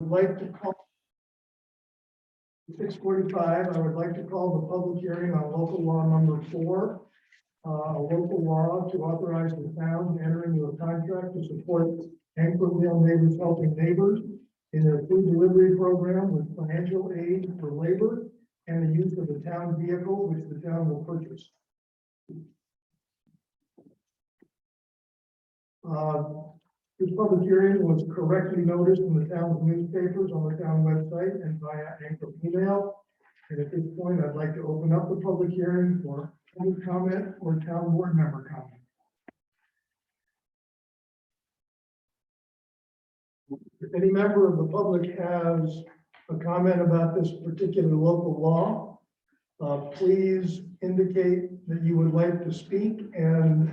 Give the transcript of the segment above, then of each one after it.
I'd like to call 6:45. I would like to call the public hearing on local law number 4, a local law to authorize the town to enter into a contract to support Anchorville Neighbors Helping Neighbors in their food delivery program with financial aid for labor and the use of the town vehicle, which the town will purchase. This public hearing was correctly noticed in the town's newspapers, on the town website, and via Anchor email. And at this point, I'd like to open up the public hearing for any comment or town board member comment. If any member of the public has a comment about this particular local law, please indicate that you would like to speak, and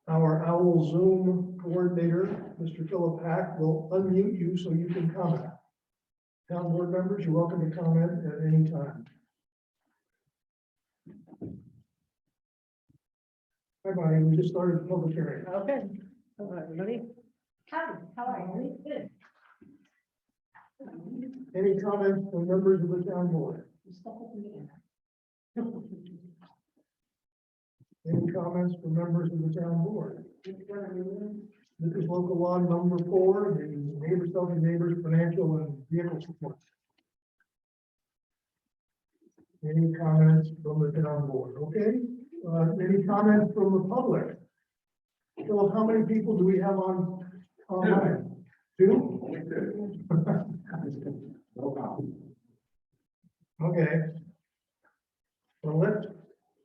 our OWL Zoom coordinator, Mr. Philip Hack, will unmute you so you can comment. Town board members, you're welcome to comment at any time. Hi, Bonnie, we just started the public hearing. Okay, hello, everybody. How are you? Good. Any comments from members of the town board? Any comments from members of the town board? This is local law number 4, the Neighbors Helping Neighbors Financial and Vehicle Support. Any comments from the town board? Okay. Any comments from the public? So how many people do we have on online? 2? No problem. Okay. Well, let's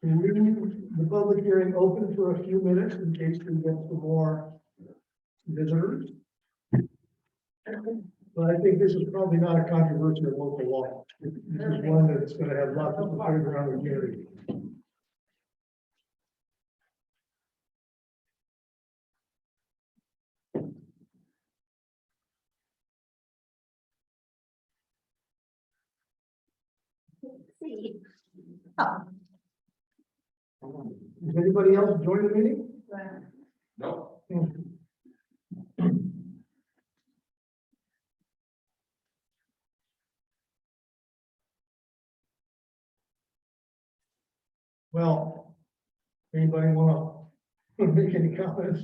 leave the public hearing open for a few minutes in case we get some more visitors. But I think this is probably not a controversial local law. This is one that's going to have lots of support around the community. See. Does anybody else join the meeting? No. Well, anybody want to make any comments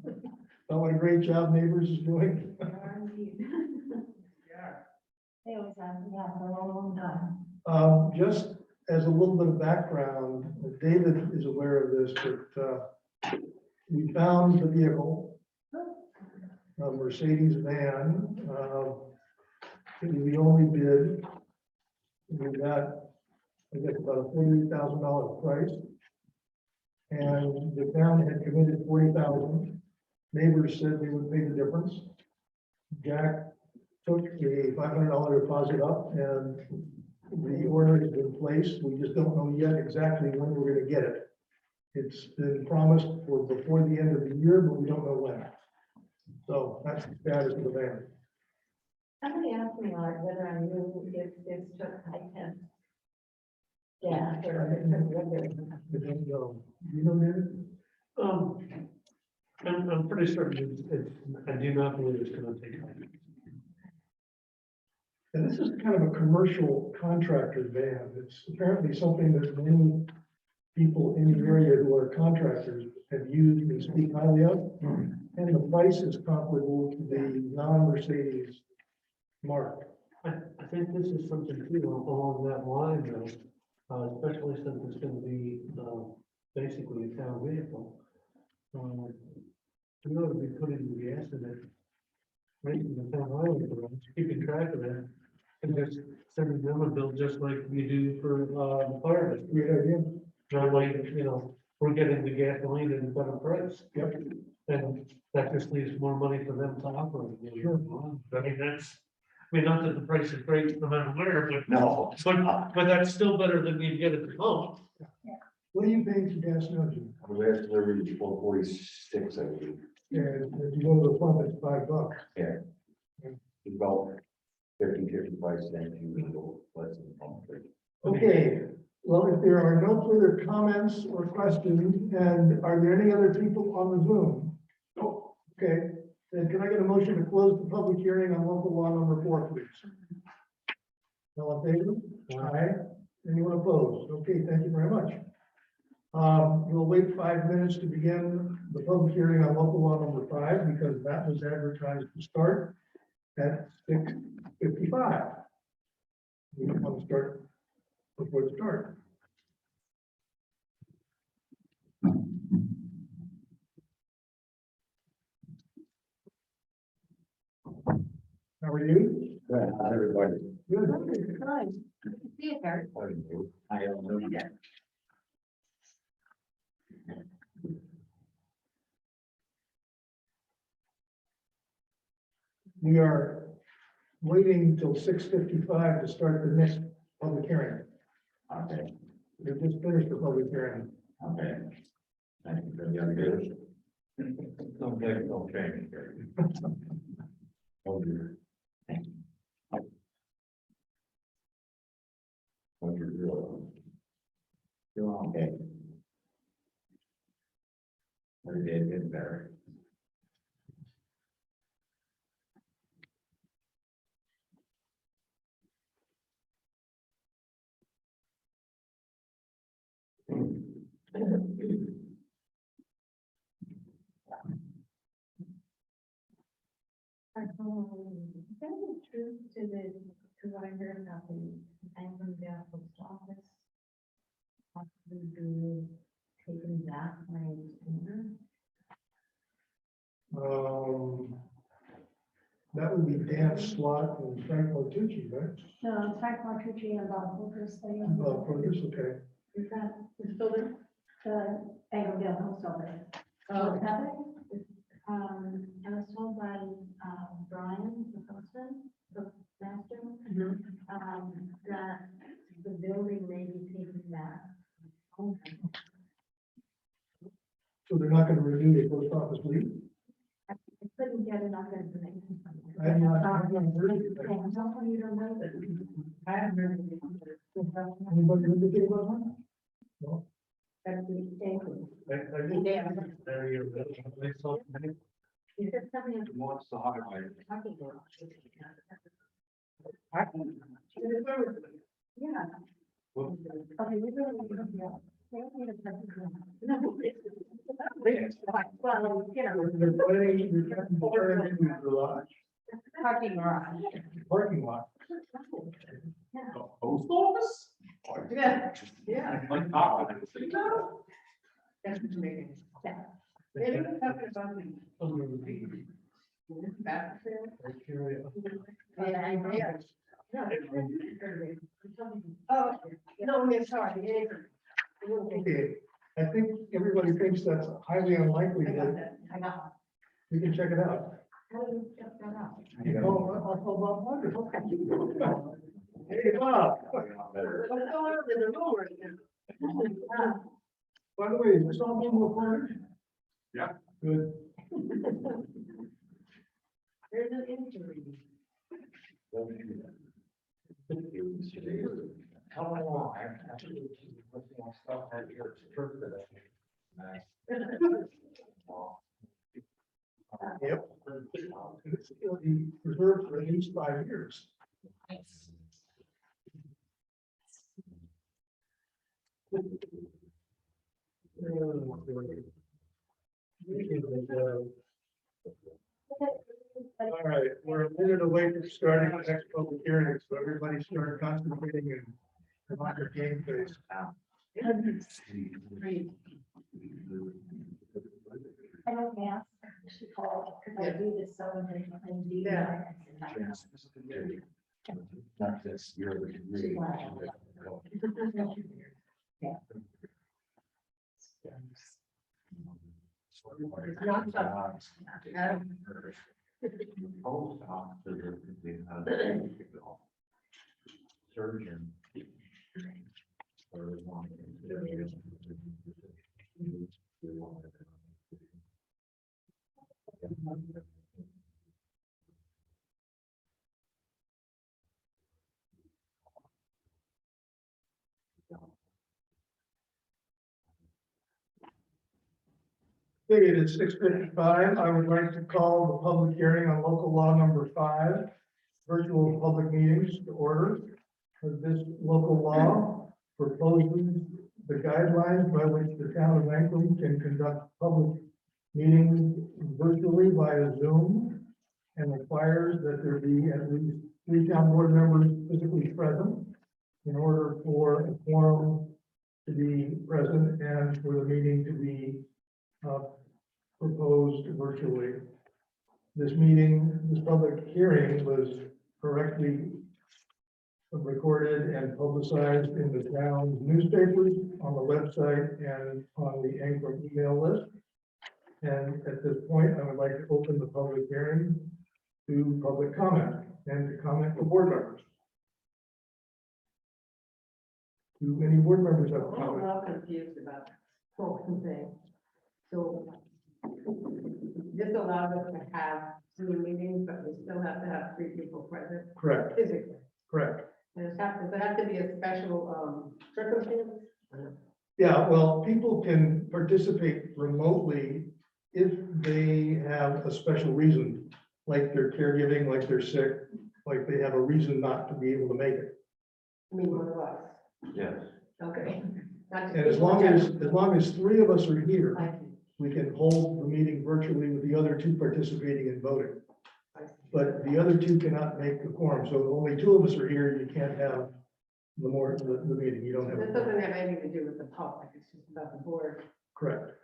about what a great job Neighbors is doing? They always have, yeah, for a long time. Just as a little bit of background, David is aware of this, but we found the vehicle, a Mercedes van. It was the only bid. We got, I guess, about a $48,000 price. And the town had committed $40,000. Neighbors said they would pay the difference. Jack took a $500 deposit up, and the order has been placed. We just don't know yet exactly when we're going to get it. It's been promised for before the end of the year, but we don't know when. So that's the status of the van. Somebody asked me, like, whether I knew if this took high-temp gas or if it took regular. I don't know. You know, David? I'm pretty certain I do not believe it's gonna take. And this is kind of a commercial contractor van. It's apparently something that many people in the area who are contractors have used and speak highly of. And the price is comparable to the non-Mercedes mark. I think this is something too along that line though, especially since it's gonna be, basically a town vehicle. We ought to be putting the gas in it, making the town highway garage, keeping track of that. And just sending them a bill just like we do for, the fire district. Great idea. Not like, we're getting the gasoline at a better price. Yep. And that just leaves more money for them to operate. Sure. I mean, not that the price is great no matter where, No. but that's still better than you get at the pump. What are you paying for gas now, Jim? The last delivery was 446, I believe. And if you go to the pump, it's $5. Yeah. It's about 55 cents, usually less than the pump rate. Okay, well, if there are no further comments or questions, and are there any other people on the Zoom? No. Okay, And can I get a motion to close the public hearing on local law number 4, please? All in favor? Aye. Anyone opposed? Okay, thank you very much. We'll wait 5 minutes to begin the public hearing on local law number 5, because that was advertised to start at 6:55. We don't want to start before the start. How are you? Good, how's everybody? Good. Nice. See you, Eric. I don't know yet. We are waiting till 6:55 to start the next public hearing. Okay, We just finished the public hearing. okay. Thank you for the update. Okay, no change here. Oh, dear. What you're doing. Doing okay. Every day getting better. Tell the truth to what I heard about the Anglo post office. Possibly be taken back by owner. That would be Dan Slot and Frank Martucci, right? No, Frank Martucci and Bob Wilkers, they Well, for this, okay. Is that, is still there? the Anglo Post Office. Oh. What's happening? I was told by, Brian, the postman, the master, that the building may be taken back. So they're not gonna renew the post office lease? I couldn't get enough information from you. I've not heard anything. How come you don't know that? I haven't heard anything. Anybody heard anything about that? No? That's the thing. I think there you go. They saw many You said something. What's the highlight? Parking garage. Yeah. Okay, we really need to know. They don't need a perfect room. No, it's, well, you know. They're planning, they're trying to turn it into a garage, Parking garage. parking lot. Post office? Yeah, yeah. Like, ah, That's what you're making. Yeah. Maybe we're talking about the bathroom. criteria. Yeah, I agree. Oh, no, I'm sorry. Okay, I think everybody thinks that's highly unlikely, I got but that. I got. we can check it out. How do you check that out? I'll call Bob Wonder. Hey, Bob, better. What's going on in the room right now? by the way, is this all being recorded? Yeah. Good. There's an injury. How long? I actually looking on stuff right here. It's true today. Nice. Yep. It's it'll be reserved for at least 5 years. All right, we're a minute away from starting the next public hearing, so everybody start concentrating and on your game face. I don't ask, she called, because I do this so many times. Yeah. Not this year, but really. It's not just- Post office, surgeon. Or one. Okay, it is 6:55. I would like to call the public hearing on local law number 5, virtual public meetings to order. This local law proposes the guidelines by which the town of Lakeland can conduct public meetings virtually via Zoom and requires that there be at least 3 town board members physically present in order for a quorum to be present and for the meeting to be proposed virtually. This public hearing was correctly recorded and publicized in the town's newspapers, on the website, and on the Ankrum email list. And at this point, I would like to open the public hearing to public comment and to comment from board members. Do any board members have a I'm a comment? little confused about the whole thing. So this allows us to have Zoom meetings, but we still have to have 3 people present Correct, physically. correct. And does it have to be a special circumstance? Yeah, well, people can participate remotely if they have a special reason, like they're caregiving, like they're sick, like they have a reason not to be able to make it. I mean, one of us. Yes. Okay. Not just And as people long in as, general. as long as 3 of us are here, I see, we can hold the meeting virtually with the other 2 participating and voting. I see. But the other 2 cannot make the quorum, so if only 2 of us are here, you can't have the meeting, you don't have. This a doesn't quorum. have anything to do with the public, it's just about the board, Correct,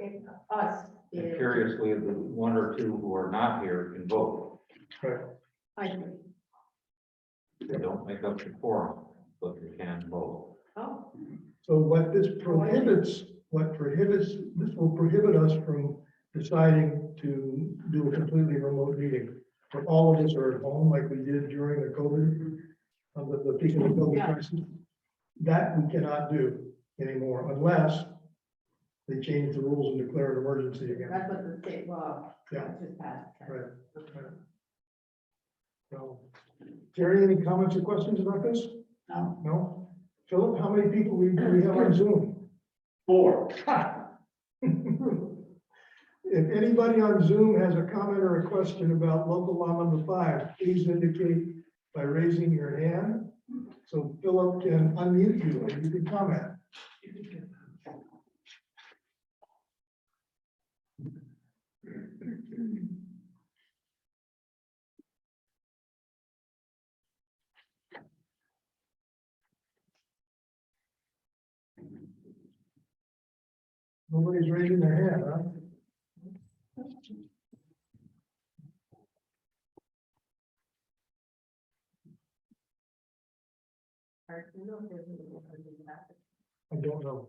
us. And being- curiously, the 1 or 2 who are not here can vote. correct. I see. They don't make up the quorum, but they can vote. Oh, So what this prohibits, this will prohibit us from deciding to do a completely remote meeting. If all of us are at home like we did during the COVID, the peak of the COVID Yeah. crisis, that we cannot do anymore unless they change the rules and declare an emergency again. that's what the state law Yeah. just passed. Right. So, Jerry, any comments or questions about this? No. No? Philip, how many people do we have on Zoom? 4. If anybody on Zoom has a comment or a question about local law number 5, please indicate by raising your hand. So Philip can unmute you and you can comment. Nobody's raising their hand, huh? I don't know.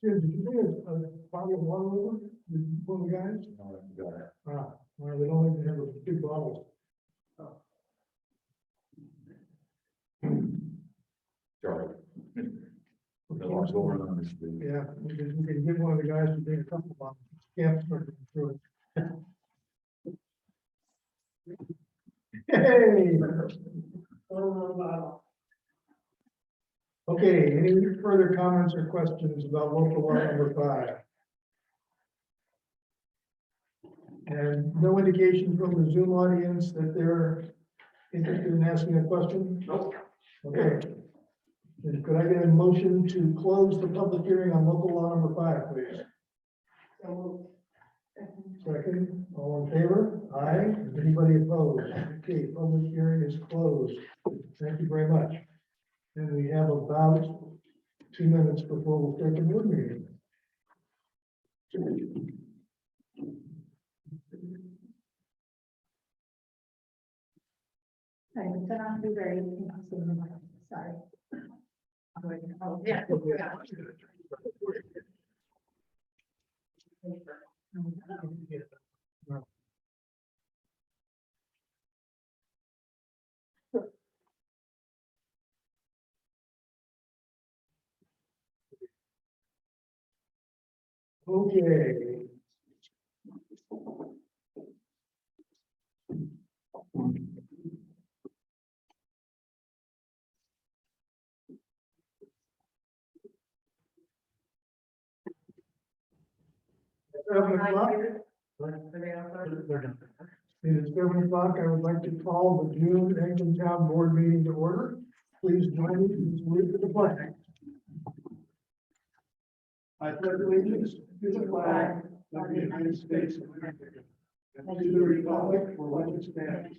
Here, did you bring a bottle of water over? One of the guys? Ah, well, they don't even have a big bottle. Charlie. The last going on this. Yeah, we can get one of the guys to bring a couple of bottles. Can't start to through it. Hey! Okay, any further comments or questions about local law number 5? And no indication from the Zoom audience that they're interested in asking a question? Nope. Okay. Then could I get a motion to close the public hearing on local law number 5, please? So, Second, all in favor? Aye. Anybody opposed? Okay, public hearing is closed. Thank you very much. And we have about 2 minutes before we'll start the board meeting. I turn on the very, sorry. oh, yeah, yeah. Okay. 7 o'clock. They're done. It is 7 o'clock. I would like to call the June Rankin Town Board meeting to order. Please join me in salute to the flag. I pledge allegiance to the flag of the United States of America and to the republic for which it stands,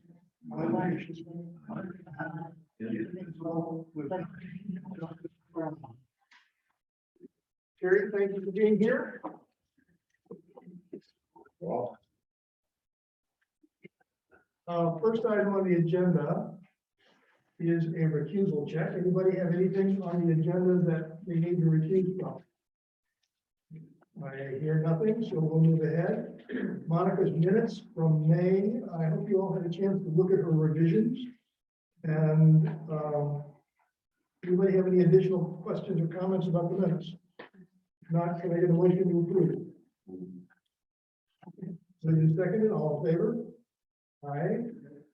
one nation, under God, indivisible, with liberty and justice for all. Terry, thank you for being here. Well, First item on the agenda is a recusal check. Anybody have anything on the agenda that they need to recuse from? I hear nothing, so we'll move ahead. Monica's minutes from May. I hope you all had a chance to look at her revisions. And anybody have any additional questions or comments about the minutes? If not, can I get a motion to approve? So you second it, all in favor? Aye.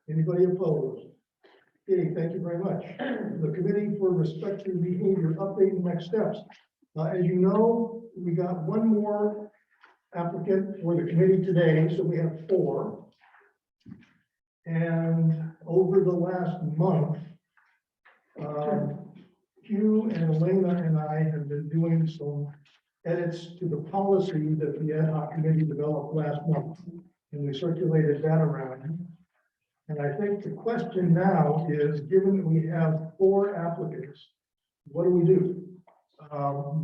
Anybody opposed? Okay, thank you very much. The Committee for Respectful Behavior update and next steps. As you know, we got one more applicant for the committee today, so we have 4. And over the last month, Hugh and Elena and I have been doing some edits to the policy that the ad hoc committee developed last month. And we circulated that around. And I think the question now is, given that we have 4 applicants, what do we do?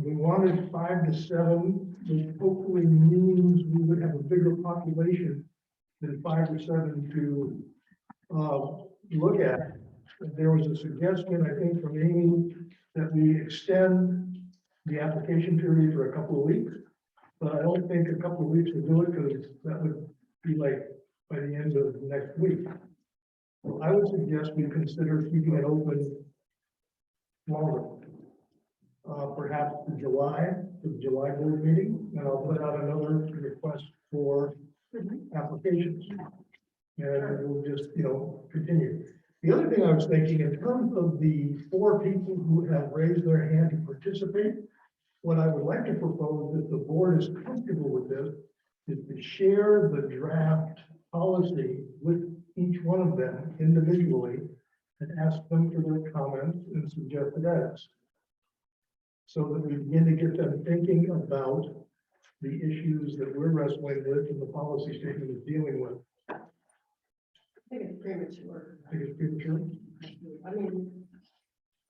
We wanted 5 to 7, which hopefully means we would have a bigger population than 5 or 7 to look at. There was a suggestion, I think, from Amy that we extend the application period for a couple of weeks. But I don't think a couple of weeks will do it because that would be like by the end of next week. So I would suggest we consider keeping it open longer. Perhaps to July, to the July board meeting, and I'll put out another request for applications. And we'll just, continue. The other thing I was thinking, in terms of the 4 people who have raised their hand to participate, what I would like to propose, if the board is comfortable with this, is to share the draft policy with each one of them individually and ask them for their comments and suggested edits, so that we begin to get them thinking about the issues that we're wrestling with and the policy statement is dealing with. I think it's premature. I think it's premature. I mean,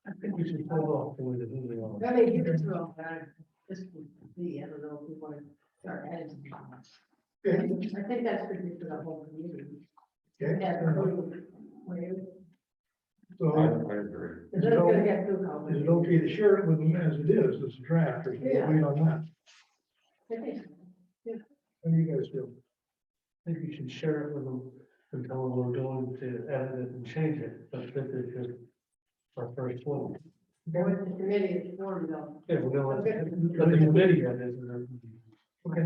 I think we should hold off for the who they are. I mean, you can throw that, just to see, I don't know if you want to start adding. Okay, I think that's pretty good for the whole community. okay. Yeah, fair enough. So I agree. It's not gonna get too is it complicated. okay to share it with them as it is, as a draft, or should we Yeah. wait on that? I think How do you guys feel? I think you should share it with them and tell them we're going to edit it and change it, but this is just our first one. Once the committee is formed, though. Yeah, we're going, Okay. but the committee that is. Okay.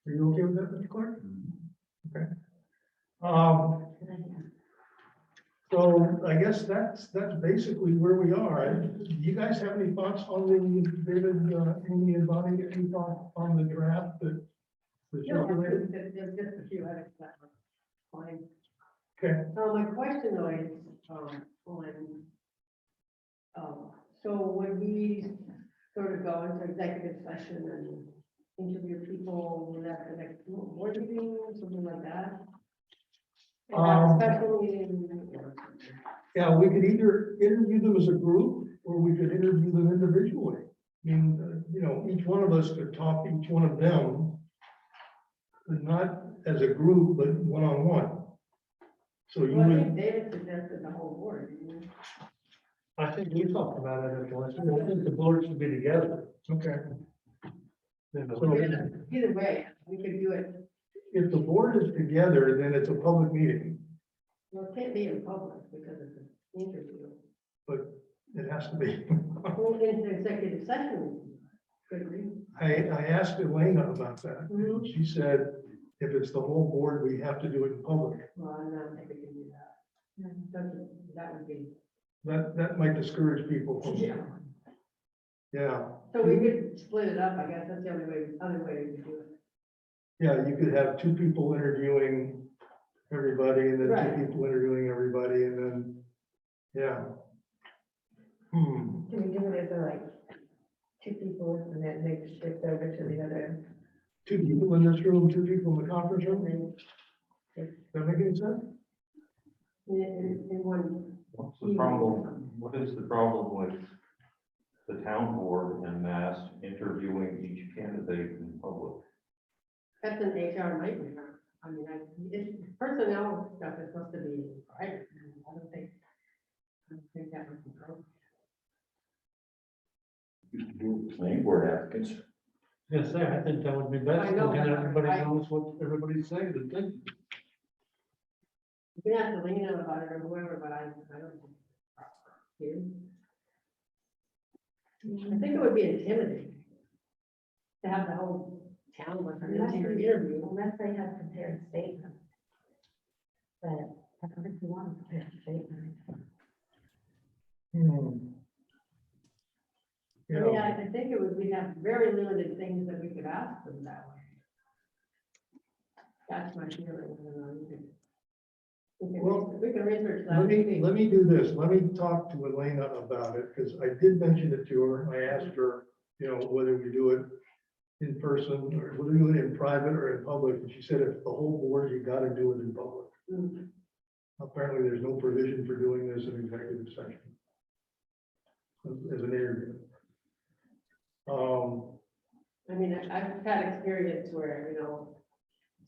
Are you okay with that, Mr. Clark? Okay. So I guess that's basically where we are. Do you guys have any thoughts on the, David, Amy and Bonnie, any thoughts on the draft that was No, circulated? there's just a few edits that were fine. Okay, My question though is, so when we sort of go into executive session and interview people, will that the next board meeting, something like that? Or have a special meeting? yeah, we could either interview them as a group or we could interview them individually. I mean, each one of us could talk to each one of them, but not as a group, but one-on-one. So you Well, I would, think David suggested the whole board, didn't you? I think we talked about it at the last, I think the board should be together. okay. You know. So Either way, we could do it, if the board is together, then it's a public meeting, well, it can't be in public because it's an interview. but it has to be. Well, in the executive session, could we? I asked Elena about that. Mhm. She said, if it's the whole board, we have to do it in public. Well, I'm not thinking we can do that. That would be. That might discourage people from, yeah. So we could split it up, I guess, that's the only way, other way to do it. Yeah, you could have two people interviewing everybody and then Right. two people interviewing everybody and then, yeah. Hmm, Can we do it as a like two people and then maybe shift over to the other? two people in this room, two people in the conference room, And does that make any sense? In one, What's the problem, what is the problem with the town board and Mass interviewing each candidate in public? that's an HR nightmare. I mean, it's personnel stuff is supposed to be private. I don't think that would be appropriate. Planning board applicants. Yes, sir, I think that would be best, I know, because but everybody I- knows what everybody's saying and thinking. You can ask Elena about it or whoever, but I don't think. it's proper. You? I think it would be intimidating to have the whole town listen to your interview. unless they have prepared statements. But I don't think we want to prepare a statement. Hmm. I mean, Yeah, I think it would, we'd have very limited things that we could ask them that way. That's my feeling, I don't know, you can. Well, We can research that. let me do this, let me talk to Elena about it, because I did mention it to her, I asked her, you know, whether we do it in person, or whether we do it in private or in public, and she said if the whole board, you gotta do it in public. Mm. Apparently, there's no provision for doing this in executive session. As an interview. I mean, I've had experience where, you know,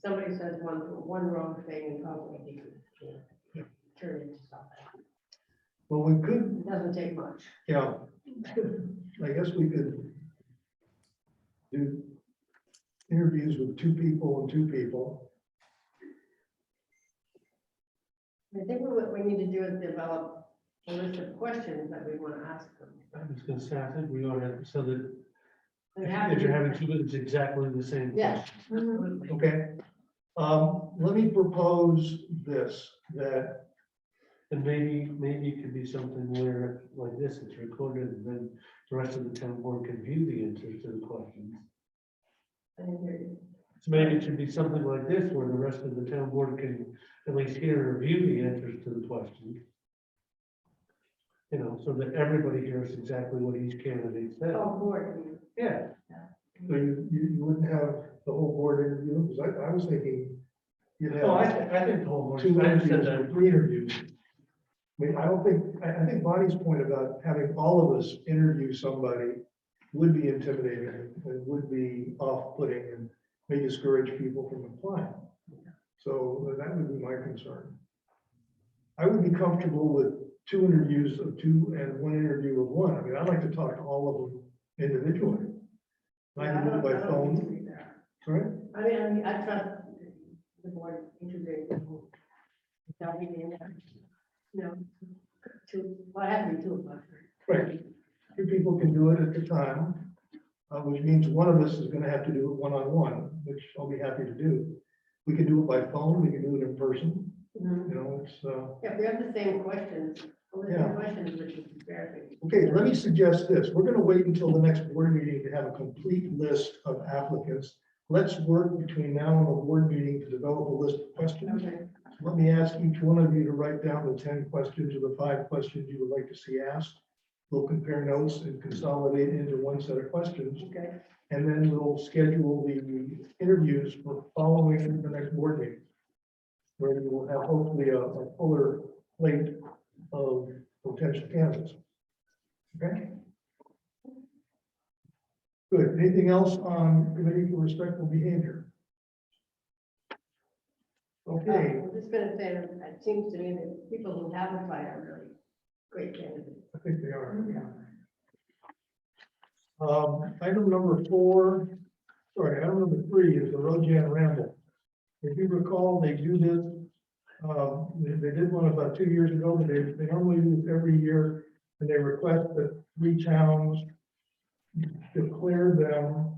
somebody says one wrong thing and probably you could, you know, turn into something. well, we could, It doesn't take much. yeah, I guess we could do interviews with two people and two people. I think what we need to do is develop a list of questions that we want to ask them. I was gonna say, I think we ought to, so that They have to if you're be- having two, it's exactly the same Yeah. question. Absolutely. Okay, let me propose this, that, And maybe it could be something where, like this, it's recorded, and then the rest of the town board can view the answers to the questions. I didn't hear you. So maybe it should be something like this, where the rest of the town board can at least hear or view the answers to the questions. You know, so that everybody hears exactly what each candidate said. Oh, board. Yeah, so you wouldn't have the whole board interview, because I was thinking you'd oh, I have think the whole board. two I interviews said or that. three interviews. I mean, I think Bonnie's point about having all of us interview somebody would be intimidating and would be off-putting and may discourage people from applying. So that would be my concern. I would be comfortable with two interviews of two and one interview of one. I mean, I'd like to talk to all of them individually. I can do it by phone, sorry? I mean, I trust the board interviewing people. Without even, you know, two, well, I have to be two of us. Right. Two people can do it at the time, which means one of us is gonna have to do it one-on-one, which I'll be happy to do. We can do it by phone, we can do it in person, Mhm. you know, it's, Yeah, if we have the same questions, Yeah. which is embarrassing. okay, let me suggest this. We're gonna wait until the next board meeting to have a complete list of applicants. Let's work between now and the board meeting to develop a list of questions. Okay, Let me ask each one of you to write down the 10 questions or the 5 questions you would like to see asked. We'll compare notes and consolidate into one set of questions, okay, and then we'll schedule the interviews for following the next board meeting, where we will have hopefully a fuller plate of potential candidates. Okay? Good. Anything else on committee for respectful behavior? Okay, I'm just gonna say, that it seems to me that people who have applied are really great candidates. I think they are. Item number 4, sorry, item number 3 is the Road Jam Ramble. If you recall, they do this, they did one about 2 years ago, but they normally do this every year, and they request that 3 towns declare them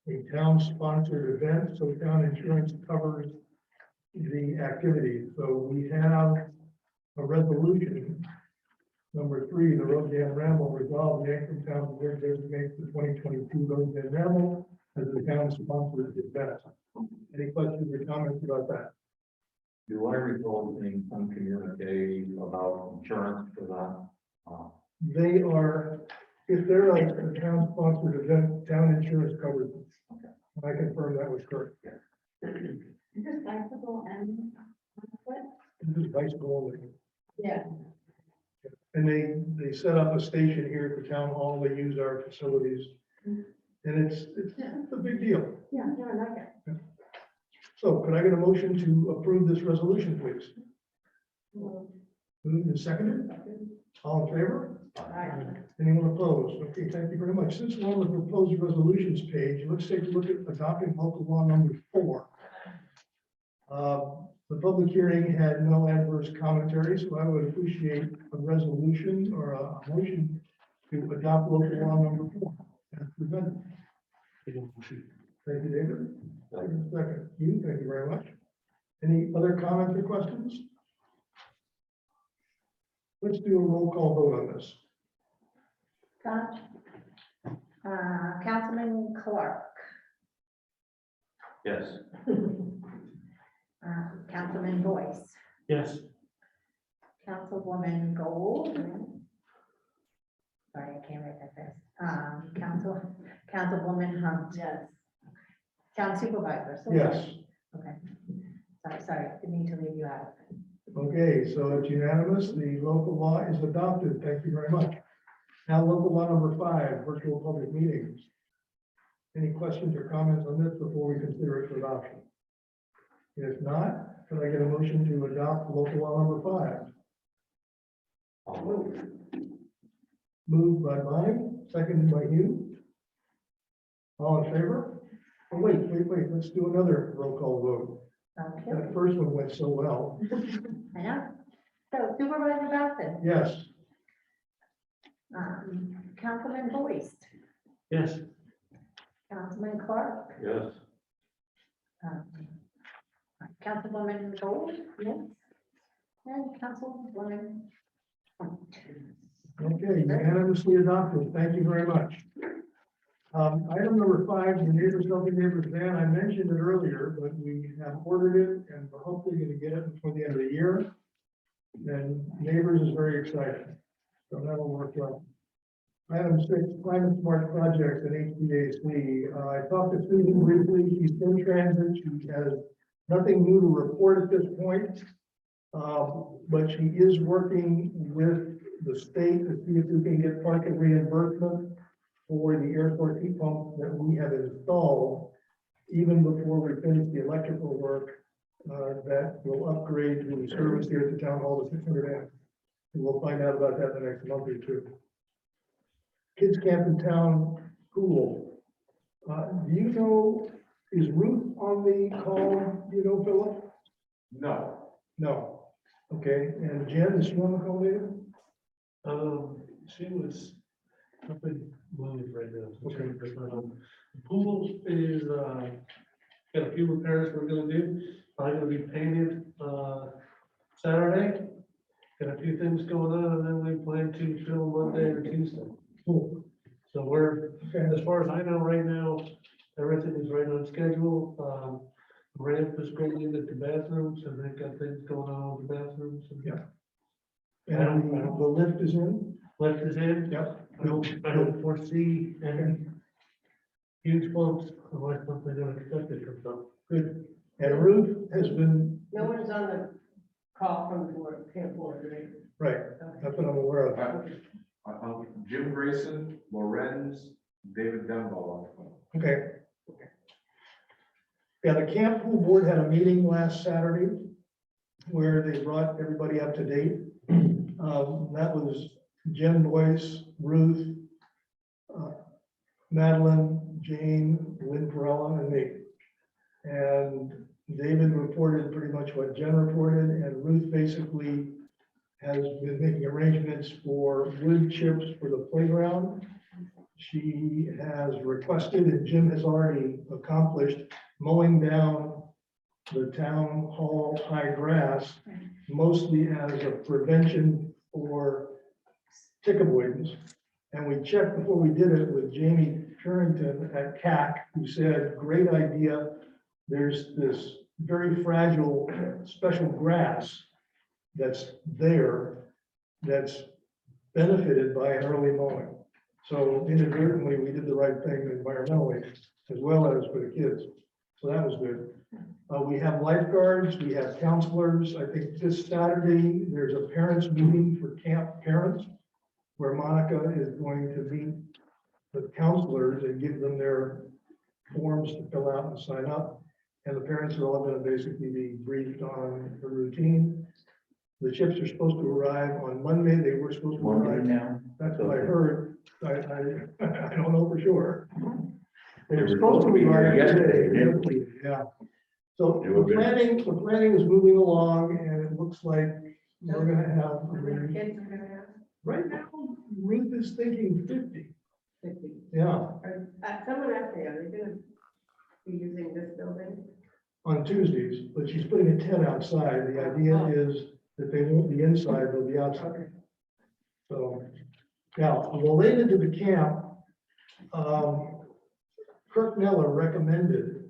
a town-sponsored event, so town insurance covers the activity. So we have a resolution. Number 3, the Road Jam Ramble resolved, the Antrim Town Board designates the 2022 Road Jam Ramble as the town sponsored event. Any questions or comments about that? Do I recall seeing some communique about insurance for that? They are, if they're a town sponsored event, town insurance covers them. I confirm that was correct. Is this bicycle and foot? This is bicycle only. Yeah. And they set up a station here at the town hall. They use our facilities. And it's a big deal. Yeah, I like it. So could I get a motion to approve this resolution, please? Moved and seconded. All in favor? Anyone opposed? Okay, thank you very much. Since we're on the proposed resolutions page, let's take a look at adopting local law number 4. The public hearing had no adverse commentary, so I would appreciate a resolution or a motion to adopt local law number 4. as presented. Thank you, David. Second, you, thank you very much. Any other comments or questions? Let's do a roll call vote on this. Councilman Clark, Yes. Councilman Boyce, Yes. Councilwoman Gold. Sorry, I can't write that fast. Councilwoman Hunt. Yes. Town supervisor. so Yes. Okay. Sorry, didn't mean to leave you out. Okay, so it's unanimous. The local law is adopted. Thank you very much. Now, local law number 5, virtual public meetings. Any questions or comments on this before we consider it for adoption? If not, could I get a motion to adopt local law number 5? I'll move. Moved by Mike, seconded by Hugh. All in favor? Oh, wait, let's do another roll call vote. Okay, That first one went so well. I know. So Supervisor Basson, Yes, Councilman Boyce, Yes. Councilman Clark, Yes. um, Councilwoman Gold, yes, and Councilwoman Hunt. okay, unanimously adopted. Thank you very much. Item number 5, the Neighbors Helping Neighbors van. I mentioned it earlier, but we have ordered it and we're hopefully going to get it before the end of the year. And Neighbors is very exciting. So that'll work well. Item 6, climate smart projects at HVAC. I talked to Susan briefly. She's in transit. She has nothing new to report at this point. But she is working with the state to see if we can get market reimbursement for the air source heat pump that we have installed, even before we finish the electrical work, that will upgrade to the service here at the town hall to 600 amps. And we'll find out about that in the next month or two. Kids Camp in Town pool. Do you know, is Ruth on the call? Do you know, Philip? No. No. Okay, and Jen, is she on the call, David? She was up in Williams right now. so Okay. The pool is, got a few repairs we're gonna do. I'm gonna be painted, Saturday. Got a few things going on, and then we plan to fill Monday or Tuesday. Cool. So we're, Okay, as far as I know right now, everything is right on schedule. Ramp is going into the bathrooms, and they've got things going on with the bathrooms. and Yeah. and the lift is in? Lift is in. Yep. I don't foresee any huge bumps unless something unexpected comes up. Good. And Ruth has been, No one's on the call from the board, camp board, right? right, that's what I'm aware of. Jim Grayson, Lorenz, David Dunbar. Okay. Yeah, the camp pool board had a meeting last Saturday where they brought everybody up to date. That was Jen Boyce, Ruth, Madeline, Jane, Lynn Perella, and me. And David reported pretty much what Jen reported, and Ruth basically has been making arrangements for wood chips for the playground. She has requested, and Jim has already accomplished, mowing down the town hall high grass, mostly as a prevention for tick avoidance. And we checked before we did it with Jamie Turrington at CAC, who said, great idea. there's this very fragile special grass that's there, that's benefited by an early mowing. So inadvertently, we did the right thing environmentally as well as for the kids. So that was good. We have lifeguards, we have counselors. I think this Saturday, there's a parents meeting for camp parents where Monica is going to meet the counselors and give them their forms to fill out and sign up. And the parents are all going to basically be briefed on the routine. The chips are supposed to arrive on Monday. They were supposed to arrive. now. That's what I heard. I don't know for sure. They They were were supposed to be here here yesterday, today. Yeah. So They were the planning is moving along and it looks like we're gonna have, How many kids are gonna have? right now, Ruth is thinking 50. 50. Yeah, Someone asked me, are they gonna be using this building? on Tuesdays, but she's putting a tent outside. The idea is that they won't be inside, they'll be outside. So, now, related to the camp, Kirk Miller recommended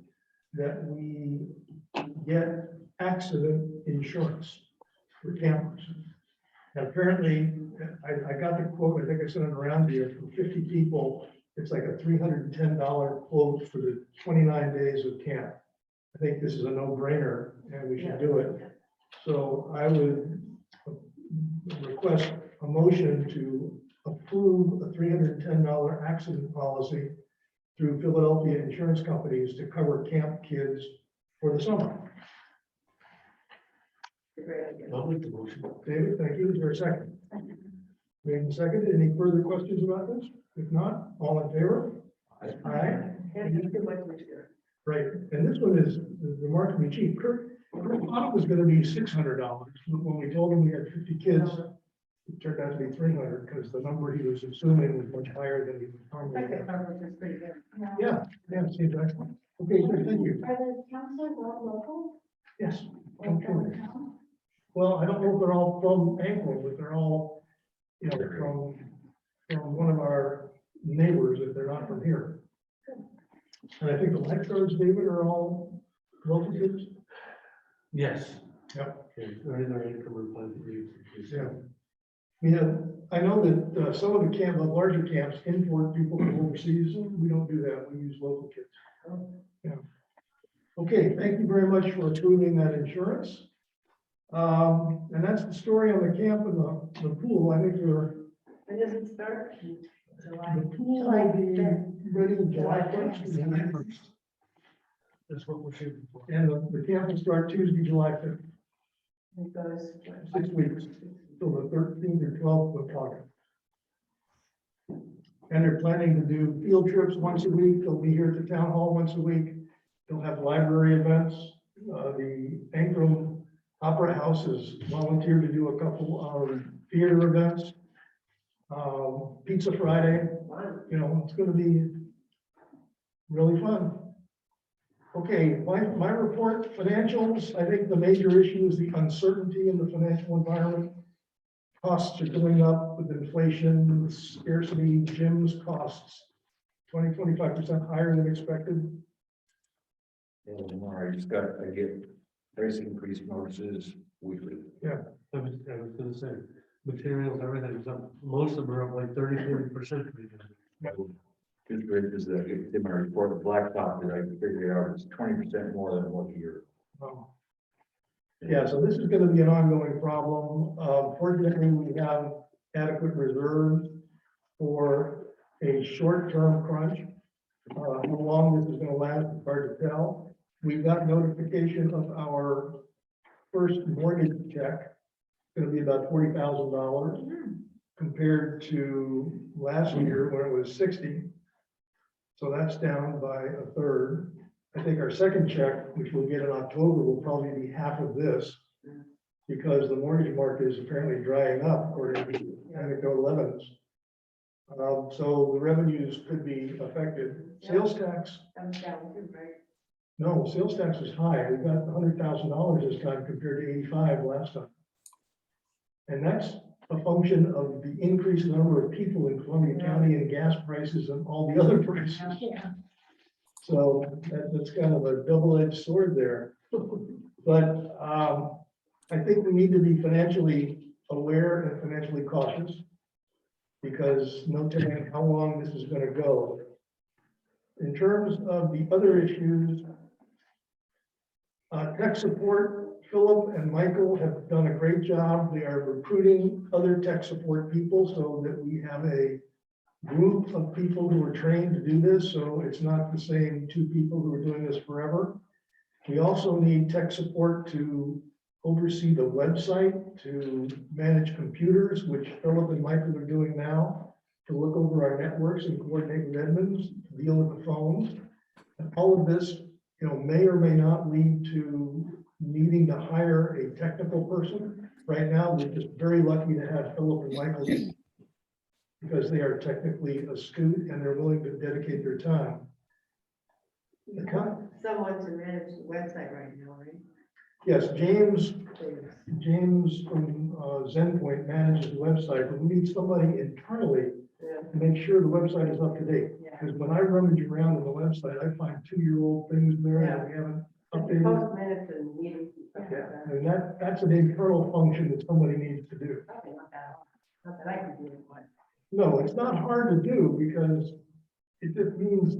that we get accident insurance for campers. And apparently, I got the quote, I think I sent it around here, for 50 people, it's like a $310 quote for the 29 days of camp. I think this is a no-brainer and we should do it. So I would request a motion to approve a $310 accident policy through Philadelphia insurance companies to cover camp kids for the summer. It's a great idea. I'll make the motion. David, thank you. Is there a second? Made and seconded. Any further questions about this? If not, all in favor? Aye. Can't do too much this year. Right, and this one is remarkably cheap. Kirk thought it was gonna be $600. When we told him we had 50 kids, it turned out to be 300 because the number he was assuming was much higher than he was I normally. think the coverage is pretty good. Yeah, seems excellent. Okay, good, thank you. Are the counselors all local? Yes. Or come from forward. town? Well, I don't know if they're all from Anchorage, but they're all, you know, from one of our neighbors if they're not from here. And I think the lifeguards, David, are all local kids. Yes. Yep. Okay, they're in their income or plan to use. Yeah. Yeah, I know that some of the larger camps import people from overseas. We don't do that. We use local kids. Yeah. Okay, thank you very much for approving that insurance. And that's the story on the camp and the pool. I think When does it start? the pool will be ready July 1st. That's what we're shooting for. And the camp will start Tuesday, July 5th, It goes. 6 weeks, till the 13th or 12th of August. And they're planning to do field trips once a week. They'll be here at the town hall once a week. They'll have library events. The Ankrum Opera House has volunteered to do a couple of theater events. Pizza Friday, you know, it's gonna be really fun. Okay, my report, financials, I think the major issue is the uncertainty in the financial environment. Costs are going up with inflation, scarcity, gyms costs 25% higher than expected. And tomorrow I get price increase notices weekly. I was gonna say, materials, everything is up, most of them are up like 30-40%. Two bridges that in my report, the blacktop that I figured out is 20% more than what year. Yeah, so this is gonna be an ongoing problem. Fortunately, we have adequate reserves for a short-term crunch. How long this is gonna last, it's hard to tell. We got notification of our first mortgage check. It's gonna be about $40,000 compared to last year when it was 60. So that's down by a third. I think our second check, which we'll get in October, will probably be half of this because the mortgage market is apparently drying up according to anecdotal evidence. So the revenues could be affected. Sales tax, Comes down too, right? no, sales tax was high. We got $100,000 this time compared to 85 last time. And that's a function of the increased number of people in Columbia County and gas prices and all the other prices. Yeah. So that's kind of a double-edged sword there. But I think we need to be financially aware and financially cautious, because no telling how long this is going to go. In terms of the other issues, tech support, Philip and Michael have done a great job. They are recruiting other tech support people so that we have a group of people who are trained to do this. So it's not the same two people who are doing this forever. We also need tech support to oversee the website, to manage computers, which Philip and Michael are doing now, to look over our networks and coordinate with Edmonds, to deal with the phones. And all of this, may or may not lead to needing to hire a technical person. Right now, we're just very lucky to have Philip and Michael because they are technically astute and they're willing to dedicate their time. Someone to manage the website right now, right? Yes, James from ZenPoint manages the website, but we need somebody internally Yeah. to make sure the website is up to date. Yeah. Because when I rummage around on the website, I find 2-year-old things there that we haven't updated. Post minutes and meetings and stuff like Yeah, that. and that's an internal function that somebody needs to do. Probably not that hard. Not that I can do it, but. No, it's not hard to do because it just means,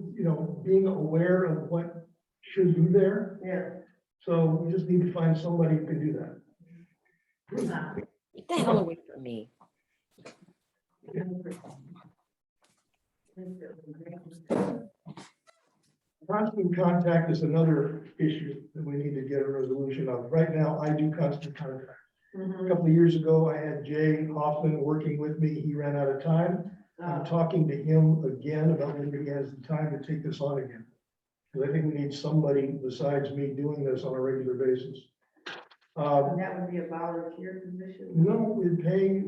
being aware of what should be there. Yeah. So we just need to find somebody who can do that. Get the hell away from me. Constant contact is another issue that we need to get a resolution of. Right now, I do constant contact. A couple of years ago, I had Jay Hoffman working with me. He ran out of time. I'm talking to him again about when he has the time to take this on again. Because I think we need somebody besides me doing this on a regular basis. And that would be a volunteer position? No, we'd pay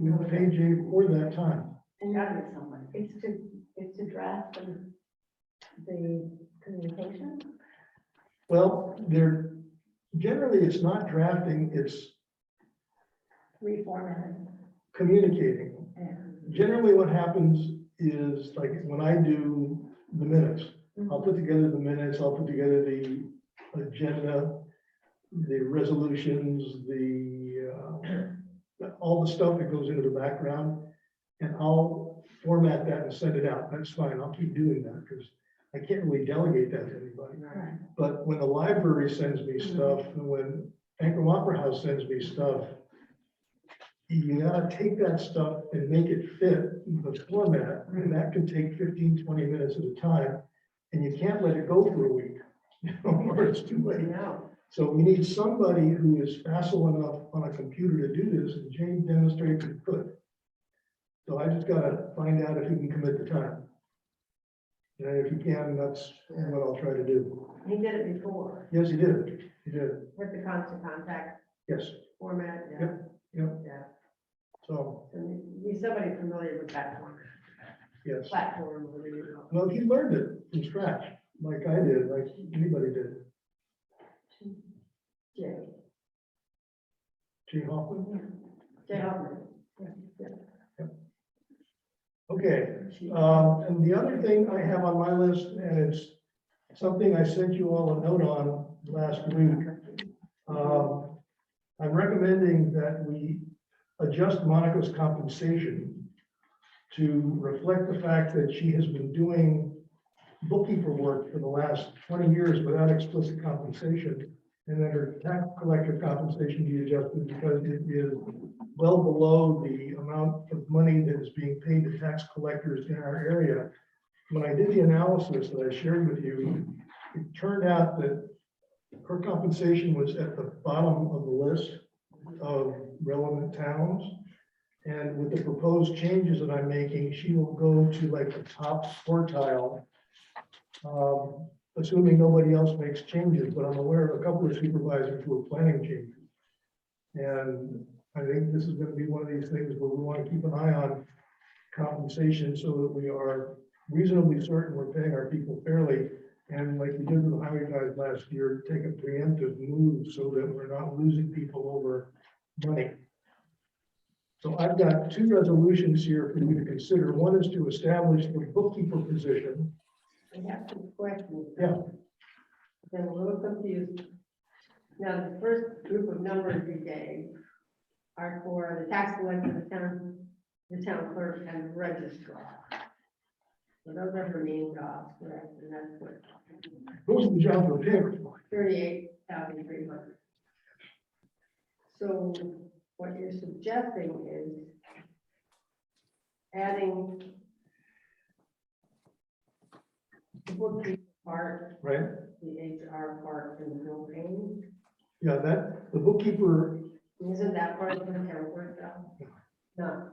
Jay for that time. And that is somebody. It's to draft the communication. Well, generally, it's not drafting, it's Reformatting. communicating. Yeah. Generally, what happens is, like, when I do the minutes, I'll put together the minutes, I'll put together the agenda, the resolutions, all the stuff that goes into the background, and I'll format that and send it out. That's fine. I'll keep doing that because I can't really delegate that to anybody. Right. But when the library sends me stuff, and when Ankrum Opera House sends me stuff, you gotta take that stuff and make it fit the format, and that can take 15, 20 minutes at a time. And you can't let it go for a week, or it's too late. No. So we need somebody who is facile enough on a computer to do this, and Jane demonstrated he could. So I just gotta find out if he can commit the time. And if he can, that's what I'll try to do. He did it before, Yes, he did. He did. with the constant contact Yes. format, yeah. Yep. Yeah. So, So be somebody familiar with that one, yes. platform, whatever you know. Well, he learned it from scratch, like I did, like anybody did. Jay. Jay Hoffman. Jay Hoffman. Okay. And the other thing I have on my list, and it's something I sent you all a note on last week. I'm recommending that we adjust Monica's compensation to reflect the fact that she has been doing bookkeeper work for the last 20 years without explicit compensation, and that her tax collector compensation be adjusted because it is well below the amount of money that is being paid to tax collectors in our area. When I did the analysis that I shared with you, it turned out that her compensation was at the bottom of the list of relevant towns. And with the proposed changes that I'm making, she will go to like the top quartile, assuming nobody else makes changes, but I'm aware of a couple of supervisors who are planning changes. And I think this is going to be one of these things where we want to keep an eye on compensation so that we are reasonably certain we're paying our people fairly. And like we did with the highway guys last year, take a preemptive move so that we're not losing people over money. So I've got two resolutions here for you to consider. One is to establish the bookkeeper position I have some questions. Yeah. I'm a little confused. Now, the first group of numbers you gave are for the tax collector, the town clerk, and the registrar. So those are her main jobs, correct? And that's what, Those are the jobs we're paying for. 38,300. So what you're suggesting is adding the bookkeeper part, Right? the HR part, and the bill paying. Yeah, that, the bookkeeper, Isn't that part of the town clerk job? No.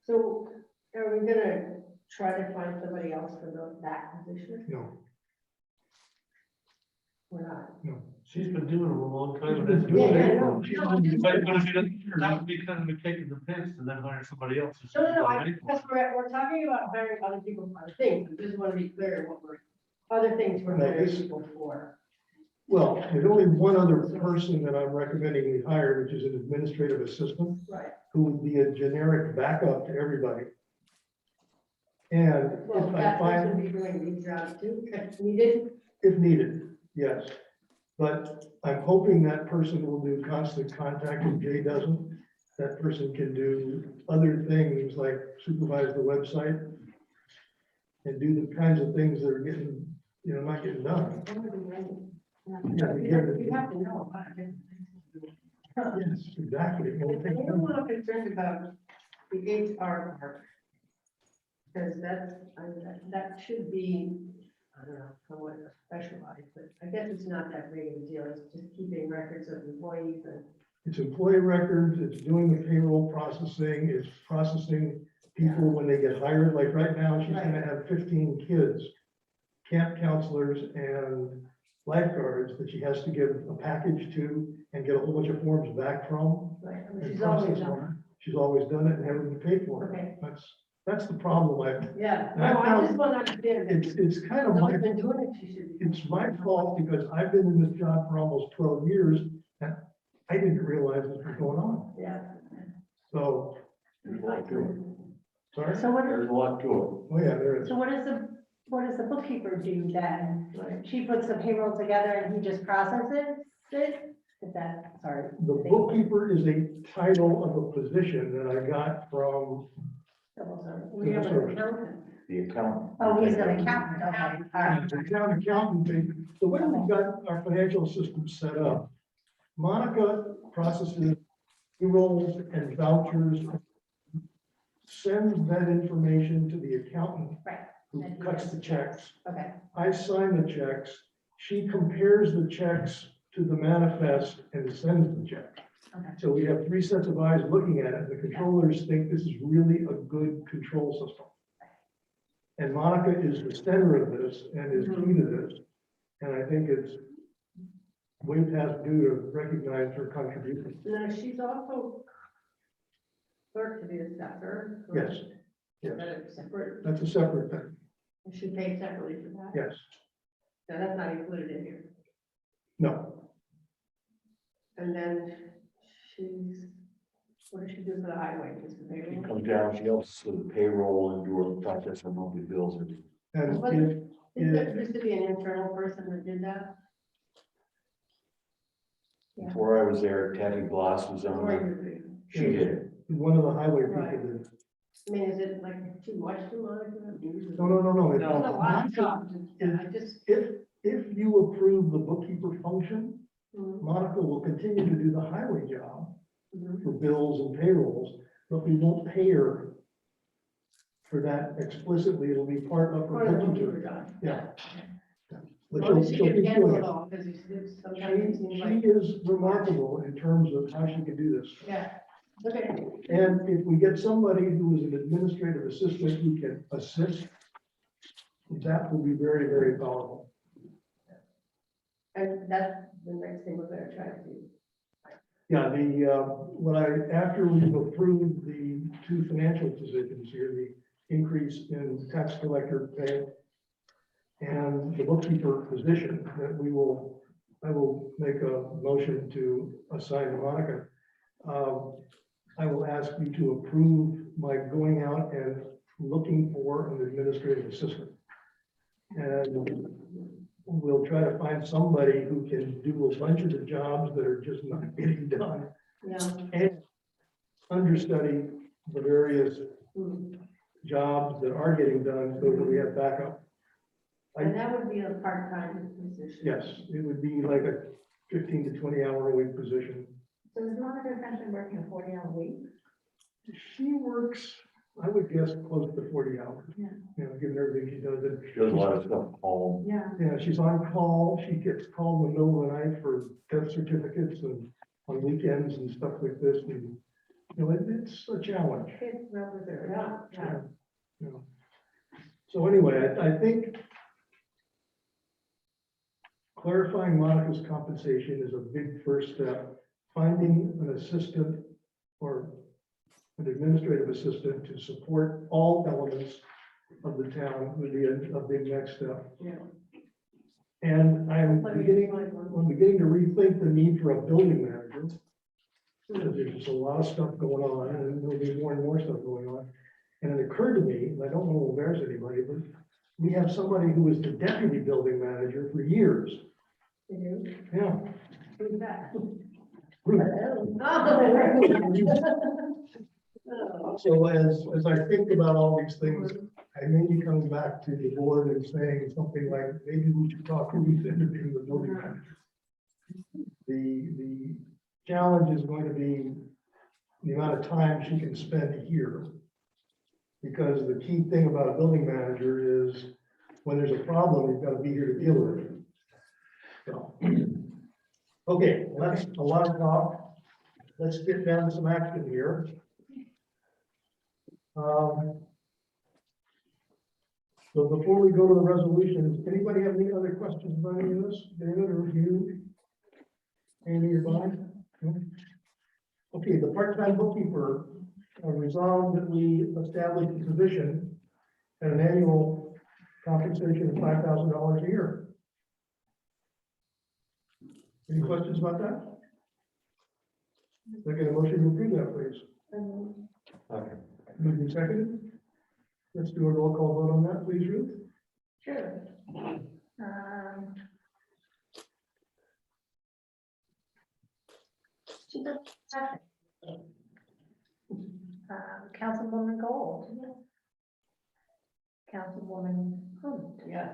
So are we gonna try to find somebody else for that position? no, We're not. no. She's been doing it a long time. and She's that's been doing Yeah, it. yeah, no, She's no, I'm been just- But that would be kind of a kick in the pants and then hire somebody else. Because we're talking about hiring other people for other things, we just want to be clear what we're, other things we're No, hiring this- people for. Well, there's only one other person that I'm recommending we hire, which is an administrative assistant, Right. who would be a generic backup to everybody. And Well, if I that person find, be doing these jobs too, because needed. if needed, yes. But I'm hoping that person will do constant contact if Jay doesn't. That person can do other things like supervise the website and do the kinds of things that are getting, not getting done. Yeah, we get it. You have to know about it. Yes, exactly. And I think- I'm a little concerned about the HR part. Because that should be, I don't know, somewhat specialized, but I guess it's not that big of a deal. It's just keeping records of employees and. It's employee records, it's doing the payroll processing, it's processing people when they get hired. Like right now, she's gonna have 15 kids, camp counselors and lifeguards that she has to give a package to and get a whole bunch of forms back from. Like, and she's always process done. them. She's always done it and never been paid for it. Okay. That's the problem. Yeah, And I no, I found- just want to understand. that It's kind of no my, one's been doing it, she should. it's my fault because I've been in this job for almost 12 years and I didn't realize this was going on. Yeah. So, There's a lot to it. sorry? So what, There's a lot to Oh, yeah, there is. so what does the bookkeeper do then? Right. She puts the payroll together and he just processes it? Is that, sorry. The bookkeeper is a title of a position that I got from, We have an accountant. The accountant. Oh, he's an accountant, okay, all right. the town accountant. The way we've got our financial system set up, Monica processes payrolls and vouchers, sends that information to the accountant Right. who cuts the checks. Okay, I sign the checks, she compares the checks to the manifest and sends the check. okay. So we have three sets of eyes looking at it. The controllers think this is really a good control system. And Monica is the center of this and is key to this. And I think it's way past due to recognize her contribution. No, she's also clerk to the assessor. Yes, Is yes, that a separate, that's a separate thing. she paid separately for that? Yes, So that's not included in here. no, And then what does she do for the highway? Just the She payroll? comes down, she helps with the payroll and do a process of monthly bills. and There used to be an internal person that did that. Before I was there, Tammy Bloss was on Or there. you- She did it. one of the highway people Right. did. I mean, is it like too much to Monica? No. There's a lot of jobs. Yeah, I just. If you approve the bookkeeper function, Mhm, Monica will continue to do the highway job mhm. for bills and payrolls, but we won't pay her for that explicitly. It'll be part of her Part of the bookkeeper. bookkeeper job. Yeah. But Well, she'll- she she'll can keep handle doing it it. all, because sometimes it seems She like, is remarkable in terms of how she can do this. yeah, okay. And if we get somebody who is an administrative assistant who can assist, that will be very, very powerful. And that's the next thing we're gonna try to do. Yeah, after we've approved the two financial positions here, the increase in tax collector pay and the bookkeeper position, that I will make a motion to assign to Monica. I will ask you to approve my going out and looking for an administrative assistant. And we'll try to find somebody who can do a bunch of the jobs that are just not getting done Yeah. and understudy the various Hmm. jobs that are getting done so that we have backup. And that would be a part-time position. Yes, it would be like a 15 to 20 hour a week position. So is Monica essentially working a 40-hour week? She works, I would guess, close to 40 hours. Yeah. You know, given everything she does. And She does a lot of stuff home. Yeah. yeah, she's on call. She gets called in the middle of the night for death certificates and on weekends and stuff like this. And, you know, it's a challenge. Kids well deserved. Yeah. You know. So anyway, I think clarifying Monica's compensation is a big first step. Finding an assistant or an administrative assistant to support all elements of the town would be a big next step. Yeah. And I'm Let me beginning, find one. I'm beginning to rethink the need for a building manager. Because there's just a lot of stuff going on, and there'll be more and more stuff going on. And it occurred to me, and I don't want to embarrass anybody, but we have somebody who was the deputy building manager for years. You do? Yeah. Who's that? Ruth. Oh. So as I think about all these things, I may be coming back to the board and saying something like, maybe we should talk Ruth into being the building manager. The challenge is going to be the amount of time she can spend here. Because the key thing about a building manager is when there's a problem, you've got to be here to deal with it. So, okay, that's a lot of talk. Let's get down to some action here. So before we go to the resolutions, anybody have any other questions about any of this? David or you? Amy or Brian? No? Okay, the part-time bookkeeper resolved that we establish a position at an annual compensation of $5,000 a year. Any questions about that? Can I get a motion to approve that, please? Okay. Moved and seconded. Let's do a roll call vote on that, please, Ruth. Sure. Councilwoman Gold. Councilwoman Hunt. Yeah.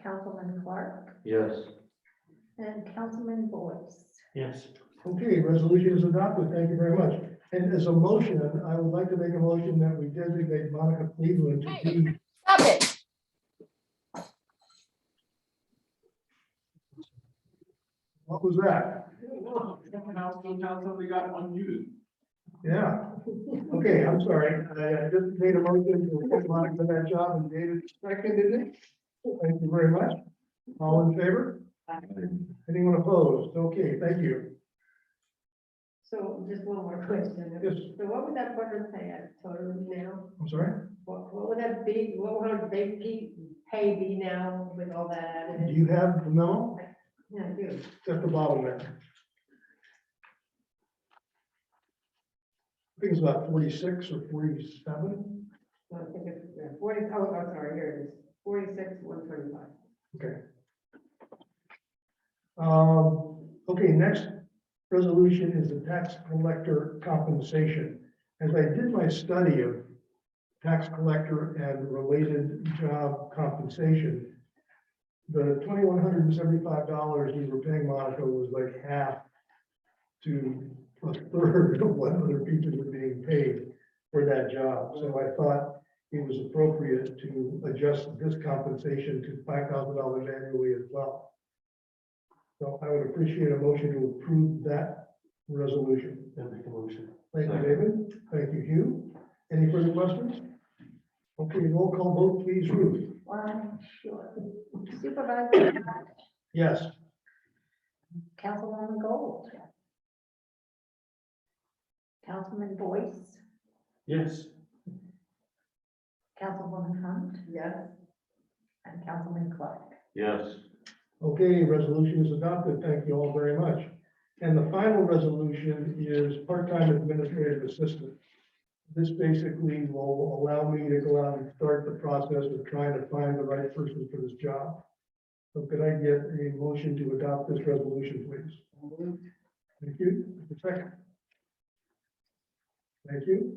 Councilman Clark Yes. and Councilman Boyce. Yes. Okay, resolution is adopted. Thank you very much. And as a motion, I would like to make a motion that we designate Monica Cleveland to be. Stop it. What was that? Someone else will tell somebody got unmuted. Yeah. Okay, I'm sorry. I just made a motion to put Monica in that job and David seconded it. Thank you very much. All in favor? Anyone opposed? Okay, thank you. So just one more question. Yes. So what would that partner pay at totally now? I'm sorry. What would that be? What would her big pay be now with all that Do added? you have the memo? Yeah, I do. It's at the bottom there. I think it's about 46 or 47. No, I think it's 40, oh, I'm sorry, here it is, 46,125. Okay. Okay, next resolution is the tax collector compensation. As I did my study of tax collector and related job compensation, the $2,175 we were paying Monica was like half to a third of what other people were being paid for that job. So I thought it was appropriate to adjust this compensation to $5,000 annually as well. So I would appreciate a motion to approve that resolution. I'll make a motion. Thank you, David. Thank you, Hugh. Any further questions? Okay, roll call vote, please, Ruth. One, sure. Supervisor Hunt, Yes. Councilwoman Gold. Councilman Boyce, Yes. Councilwoman Hunt, Yes. and Councilman Clark. Yes. Okay, resolution is adopted. Thank you all very much. And the final resolution is part-time administrative assistant. This basically will allow me to go out and start the process of trying to find the right person for this job. So could I get a motion to adopt this resolution, please? Thank you. A second. Thank you.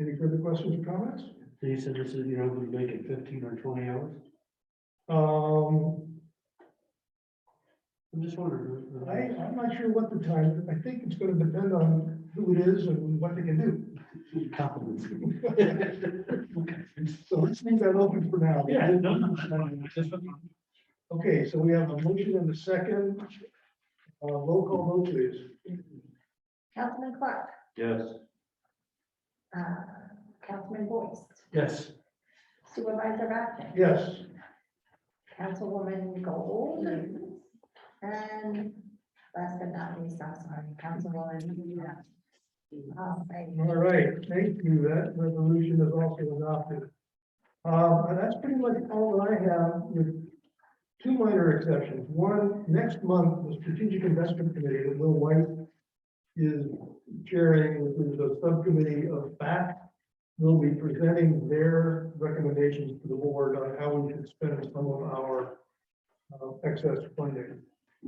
Any further questions or comments? So you said this is, you're going to make it 15 or 20 hours? I'm just wondering. I'm not sure what the time, I think it's gonna depend on who it is and what they can do. Compliments. So let's leave that open for now. Yeah, no. Okay, so we have a motion and a second. Roll call vote, please. Councilman Clark, Yes. Councilman Boyce, Yes. Supervisor Rath, Yes, Councilwoman Gold, and last but not least, I'm sorry, Councilwoman. Right. all right, thank you. That resolution is also adopted. And that's pretty much all that I have, with two minor exceptions. One, next month, the Strategic Investment Committee that Will White is chairing, which is a subcommittee of FACT, will be presenting their recommendations to the board on how we should spend some of our excess funding.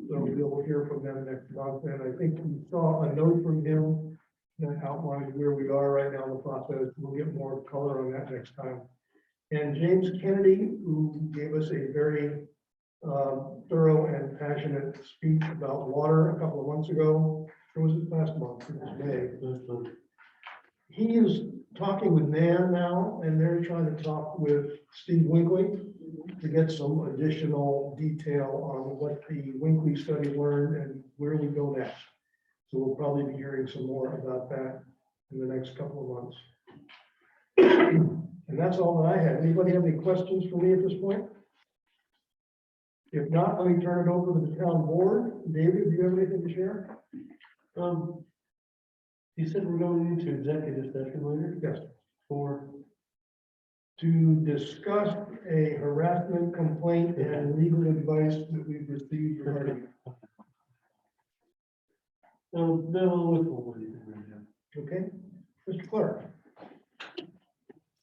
So we'll hear from them next month, and I think we saw a note from him that outlines where we are right now in the process. We'll get more color on that next time. And James Kennedy, who gave us a very thorough and passionate speech about water a couple of months ago, or was it last month? It was May. He is talking with Nan now, and they're trying to talk with Steve Winkley to get some additional detail on what the Winkley study learned and where we go next. So we'll probably be hearing some more about that in the next couple of months. And that's all that I have. Anybody have any questions for me at this point? If not, let me turn it over to the town board. David, do you have anything to share? You said we're going into executive session later Yes. for, To discuss a harassment complaint and legal advice that we've received regarding. no, with anything right now. Okay, Mr. Clark.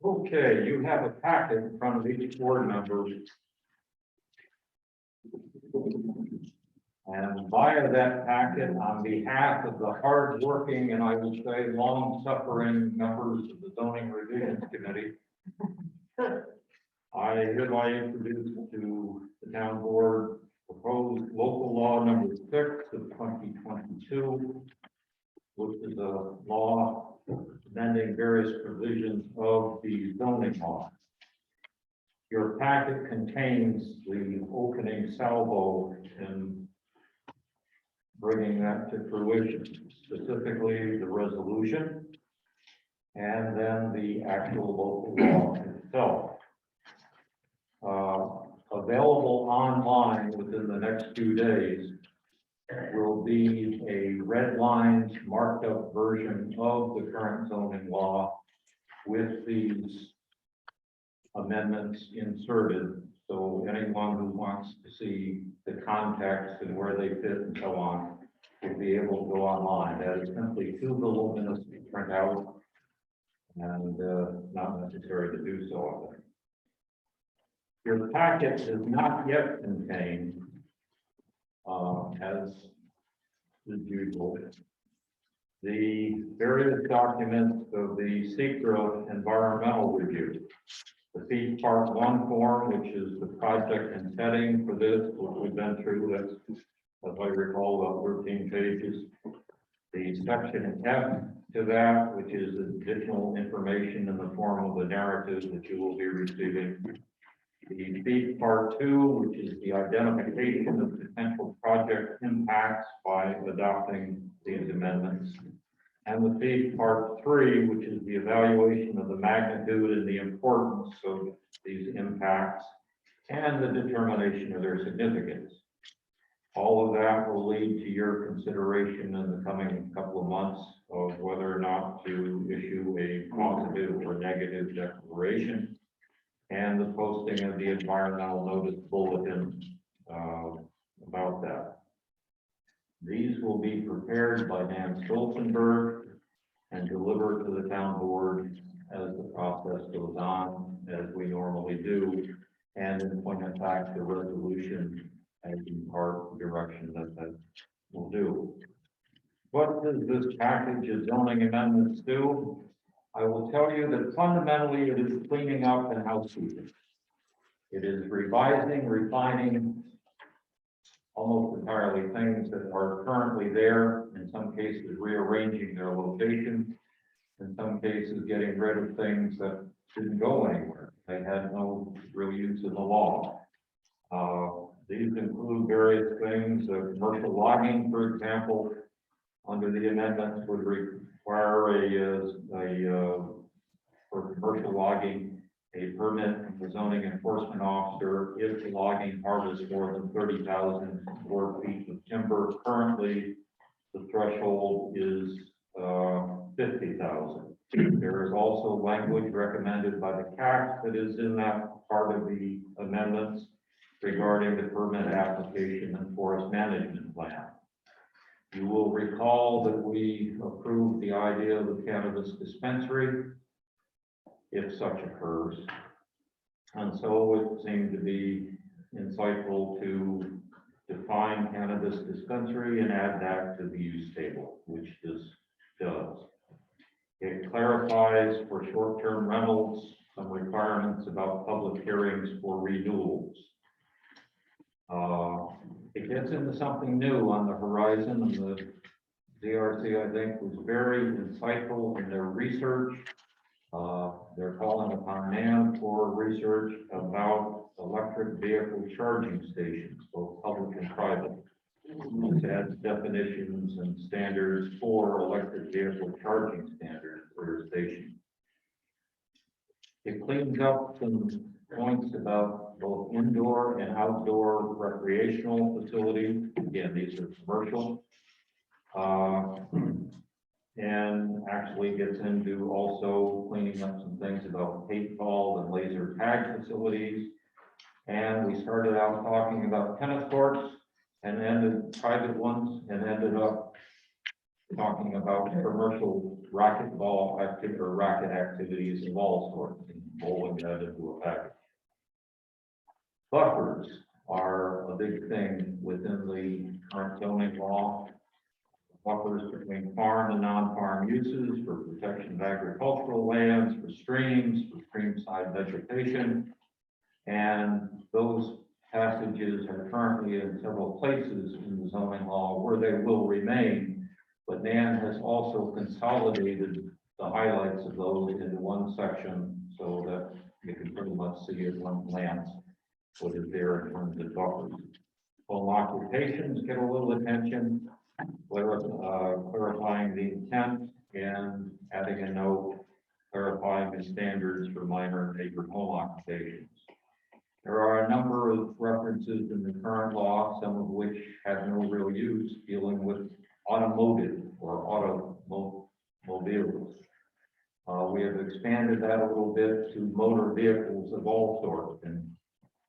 Okay, you have a packet in front of each board member. And via that packet, on behalf of the hardworking and I would say long-suffering members of the Zoning Revisions Committee, I hereby introduce to the town board proposed local law number 6 of 2022, which is a law amending various provisions of the zoning law. Your packet contains the opening salvo in bringing that to fruition, specifically the resolution and then the actual local law itself. Available online within the next 2 days will be a red line marked up version of the current zoning law with these amendments inserted. So anyone who wants to see the context and where they fit and so on will be able to go online. That is simply too voluminous to print out and not necessary to do so, I think. Your packet does not yet contain, as is usual, the various documents of the SECRA environmental review. The feed part 1 form, which is the project and setting for this, what we've been through, that's, as I recall, about 13 pages. The section F to that, which is additional information in the form of the narrative that you will be receiving. The feed part 2, which is the identification of potential project impacts by adopting these amendments. And the feed part 3, which is the evaluation of the magnitude and the importance of these impacts and the determination of their significance. All of that will lead to your consideration in the coming couple of months of whether or not to issue a positive or negative declaration and the posting of the environmental notice bulletin about that. These will be prepared by Dan Stolzenberg and deliver to the town board as the process goes on, as we normally do. And in point of fact, the resolution as in part direction that will do. What does this package of zoning amendments do? I will tell you that fundamentally it is cleaning up and housekeeping. It is revising, refining, almost entirely things that are currently there, in some cases rearranging their location, in some cases getting rid of things that didn't go anywhere. They had no real use in the law. These include various things, commercial logging, for example, under the amendments would require for commercial logging, a permit from the zoning enforcement officer if the logging harvests more than 30,000 board feet of timber. Currently, the threshold is 50,000. There is also language recommended by the CAC that is in that part of the amendments regarding the permit application and forest management plan. You will recall that we approved the idea of a cannabis dispensary, if such occurs. And so it seemed to be insightful to define cannabis dispensary and add that to the use table, which this does. It clarifies for short-term rentals some requirements about public hearings for renewals. It gets into something new on the horizon, and the DRC, I think, was very insightful in their research. They're calling upon NAM for research about electric vehicle charging stations, both public and private. This adds definitions and standards for electric vehicle charging standards for a station. It cleans up some points about both indoor and outdoor recreational facilities. Again, these are commercial. And actually gets into also cleaning up some things about paintball and laser tag facilities. And we started out talking about tennis courts and ended private ones and ended up talking about commercial racquetball activity or racket activities of all sorts, and rolling that into a package. Buffers are a big thing within the current zoning law. Buffers between farm and non-farm uses for protection of agricultural lands, for streams, for streamside vegetation. And those passages are currently in several places in the zoning law where they will remain. But NAN has also consolidated the highlights of those into one section so that you can pretty much see at one glance what is there in terms of buffers. Home occupations get a little attention, clarifying the intent and adding a note clarifying the standards for minor and neighbor home occupations. There are a number of references in the current law, some of which have no real use, dealing with automotive or automobiles. We have expanded that a little bit to motor vehicles of all sorts and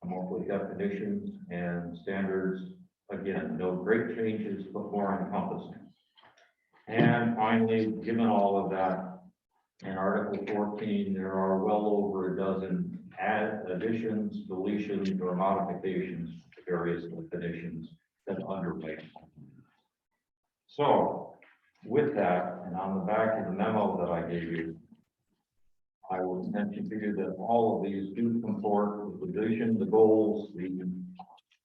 come up with definitions and standards. Again, no great changes, but more encompassing. And finally, given all of that, in Article 14, there are well over a dozen additions, deletions, or modifications to various definitions that underlay. So, with that, and on the back of the memo that I gave you, I will mention to you that all of these do comport with the vision, the goals, the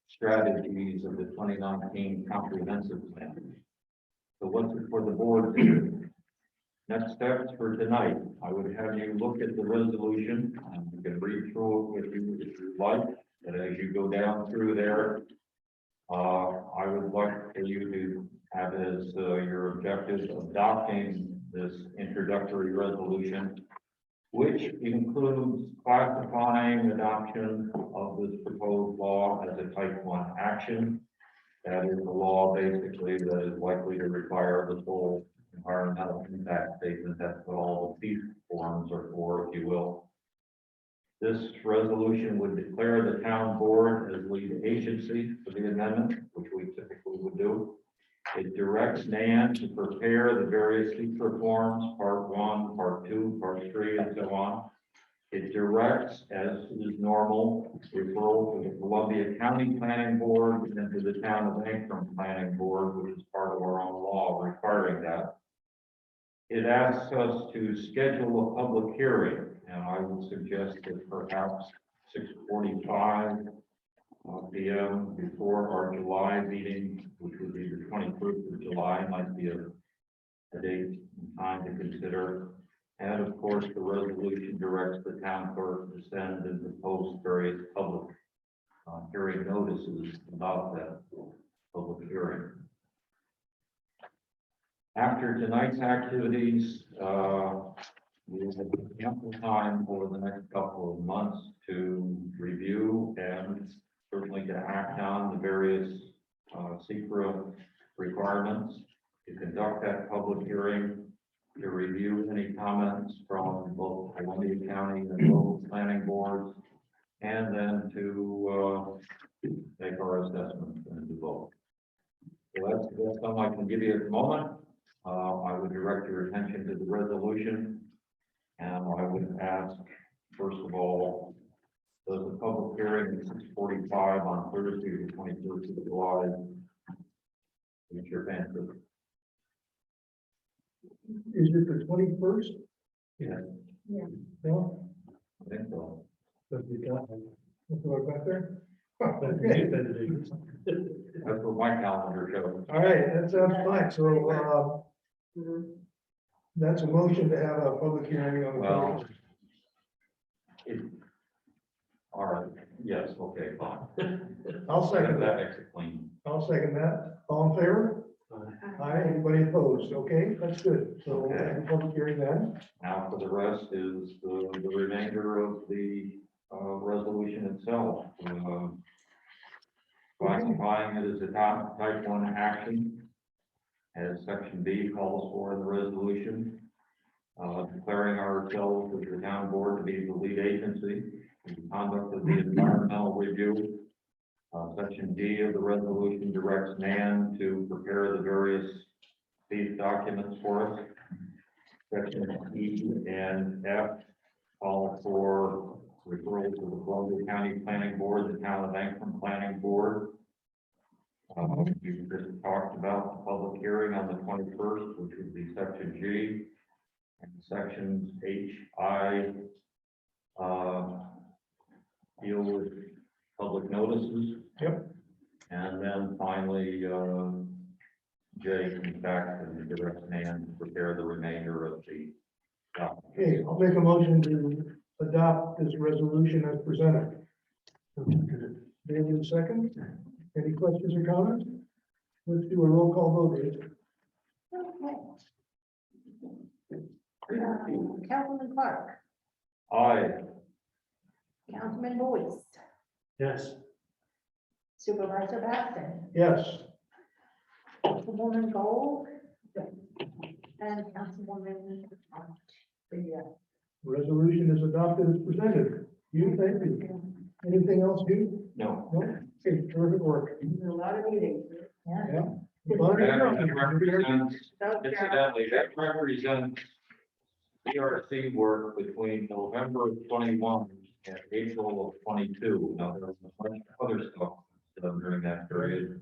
strategies of the 2019 comprehensive plan. So what's it for the board to do? Next steps for tonight, I would have you look at the resolution, and you can read through it if you like, but as you go down through there, I would like for you to have as your objective adopting this introductory resolution, which includes classifying adoption of this proposed law as a type 1 action. That is a law basically that is likely to require the full environmental impact statement. That's what all the FEIS forms are for, if you will. This resolution would declare the town board as lead agency for the amendment, which we typically would do. It directs Nan to prepare the various secret forms, part 1, part 2, part 3, and so on. It directs, as is normal, referral to the Columbia County Planning Board and to the Town of Ankrum Planning Board, which is part of our own law requiring that. It asks us to schedule a public hearing, and I would suggest that perhaps 6:45 p.m. before our July meeting, which would be the 21st of July, might be a date and time to consider. And of course, the resolution directs the town clerk to send and to post various public hearing notices about that public hearing. After tonight's activities, we will have ample time over the next couple of months to review and certainly to act on the various secret requirements, to conduct that public hearing, to review any comments from both Columbia County and local planning boards, and then to make our assessments and to vote. So that's all I can give you at the moment. I would direct your attention to the resolution, and I would ask, first of all, does the public hearing at 6:45 on Thursday, the 21st of July, meet your fancy? Is it the 21st? Yeah, No? I think so. But we got one. That's what I got there? But Okay. you better do it. That's what my calendar shows. All right, that sounds fine. So, that's a motion to have a public hearing on the. Well, All right, yes, okay, fine. I'll second That that. makes it clean. I'll second that. All in favor? Aye. Anybody opposed? Okay, that's good. So we'll have a public hearing then. Now for the rest is the remainder of the resolution itself. Classifying it as a type 1 action, as section B calls for in the resolution. Declaring ourselves as the town board to be the lead agency in the conduct of the environmental review. Section D of the resolution directs Nan to prepare the various these documents for us. Section E and F call for referral to the Columbia County Planning Board, the Town of Ankrum Planning Board. You just talked about the public hearing on the 21st, which would be section G, and sections H, I deal with public notices. Yep. And then finally, J comes back and directs Nan to prepare the remainder of the document. Okay, I'll make a motion to adopt this resolution as presented. David, second. Any questions or comments? Let's do a roll call vote, Dave. Okay. Councilman Clark, Aye. Councilman Boyce, Yes. Supervisor Baston, Yes. Councilwoman Gold, and Councilwoman. Yeah. Resolution is adopted as presented. You, thank you. Anything else, you? No. No? Okay, terrific work. A lot of meetings. Yeah. That represents, incidentally, that represents CRC work between November of 21 and April of 22. Now, there was a bunch of other stuff done during that period.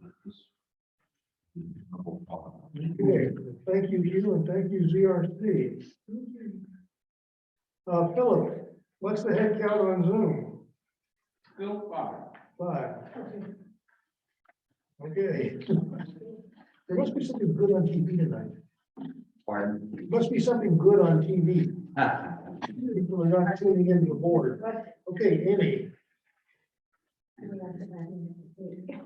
Okay, thank you, Hugh, and thank you, ZRC. Philip, what's the head count on Zoom? Still 5. 5. Okay. There must be something good on TV tonight. Pardon? There must be something good on TV. People are not tuning into the board. Okay, Amy. Okay,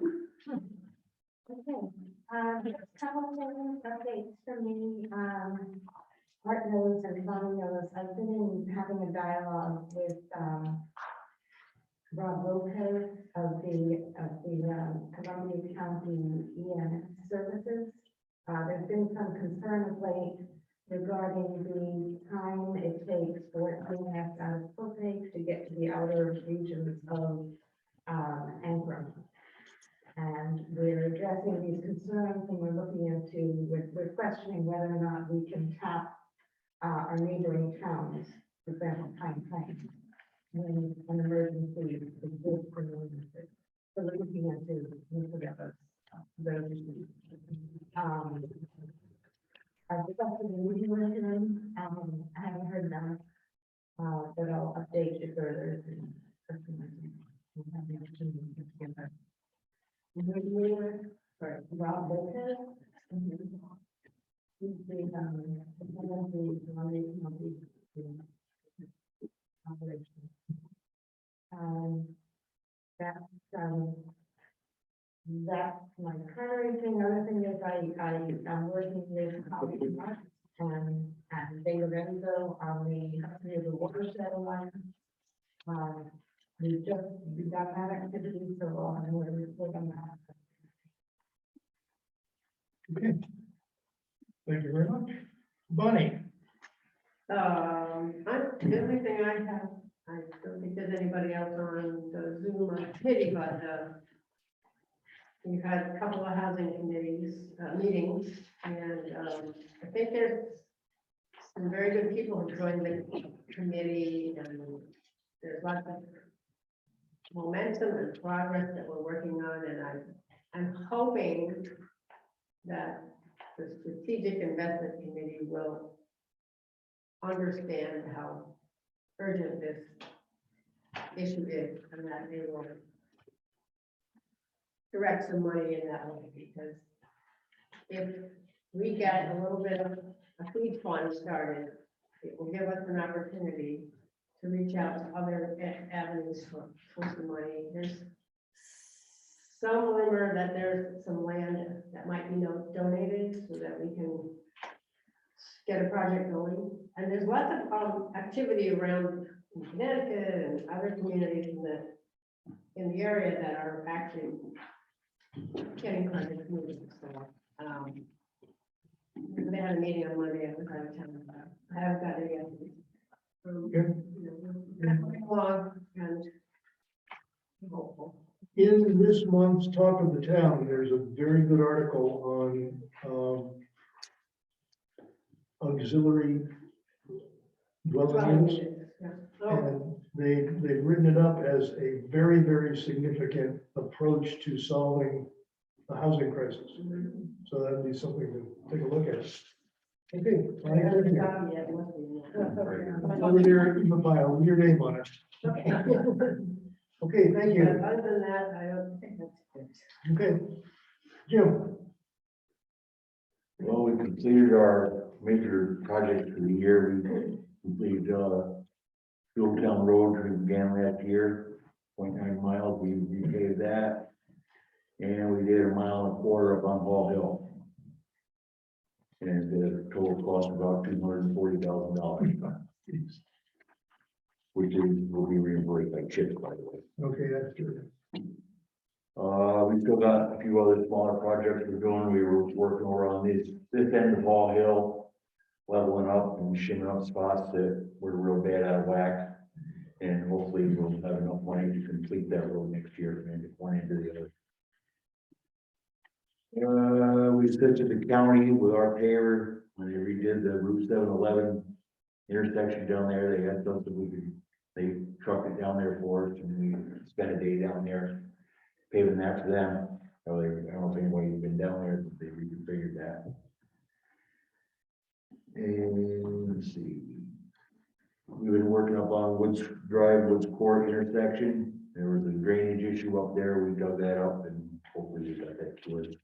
just a couple of things, updates for me, Art knows and Bonnie knows, I've been having a dialogue with, Rob Lopez of the Columbia County EMS Services. There's been some concern of late regarding the time it takes for EMS out of Potomac to get to the outer regions of, Ankrum. And we're addressing these concerns and we're looking into, we're questioning whether or not we can tap our neighboring towns, for example, Pine Plain, when an emergency exists in the emergency. So we're looking into those issues. I've discussed the meeting with him, I haven't heard back, but I'll update you further. We'll have the opportunity to get that. Sorry, Rob Lopez. He's the, operation. That's my primary thing. Other thing is I'm working with Holly Mark and Bay Lorenzo on the watershed alliance. We got that activity, so we're on that. Okay. Thank you very much. Bonnie? The only thing I have, I don't think there's anybody else on the Zoom or committee, but, we've had a couple of housing committees, meetings, and, I think there's some very good people who joined the committee, and there's lots of momentum and progress that we're working on, and I'm hoping that the Strategic Investment Committee will understand how urgent this issue is, and that they will direct some money in that way, because if we get a little bit of a seed fund started, it will give us an opportunity to reach out to other avenues for some money. There's some rumor that there's some land that might be donated so that we can get a project going. And there's lots of activity around in Connecticut and other communities in the area that are actually getting projects moving. So, they had a meeting on Monday. I was out of town. I haven't got it yet. Along and hopeful. In this month's Talk of the Town, there's a very good article on auxiliary dwelling units. Yeah. Oh, And they've written it up as a very, very significant approach to solving the housing crisis. So that'd be something to take a look at. Okay. I haven't got it yet. It must be. Over there in the file, with your name on it. Okay. Okay, thank you. Other than that, I don't think that's good. Okay. Jim? Well, we completed our major projects for the year. We completed, Fieldtown Road, we began last year, 0.9 miles, we repaved that. And we did 1.25 miles up on Hall Hill. And the total cost about $240,000, which will be reimbursed by CHIPS, by the way. Okay, that's good. We still got a few other smaller projects we're doing. We were working over on this end of Hall Hill, leveling up and shimming up spots that were real bad out of whack. And hopefully we'll have enough money to complete that road next year and one end to the other. We assisted the county with our paver when they redid the Route 711 intersection down there. They had something they trucked it down there for us, and we spent a day down there paving that for them. I don't know if anybody's been down there, but they reconfigured that. And let's see, we've been working up on Woods Drive, Woods Court intersection. There was a drainage issue up there. We dug that up, and hopefully we got that cured.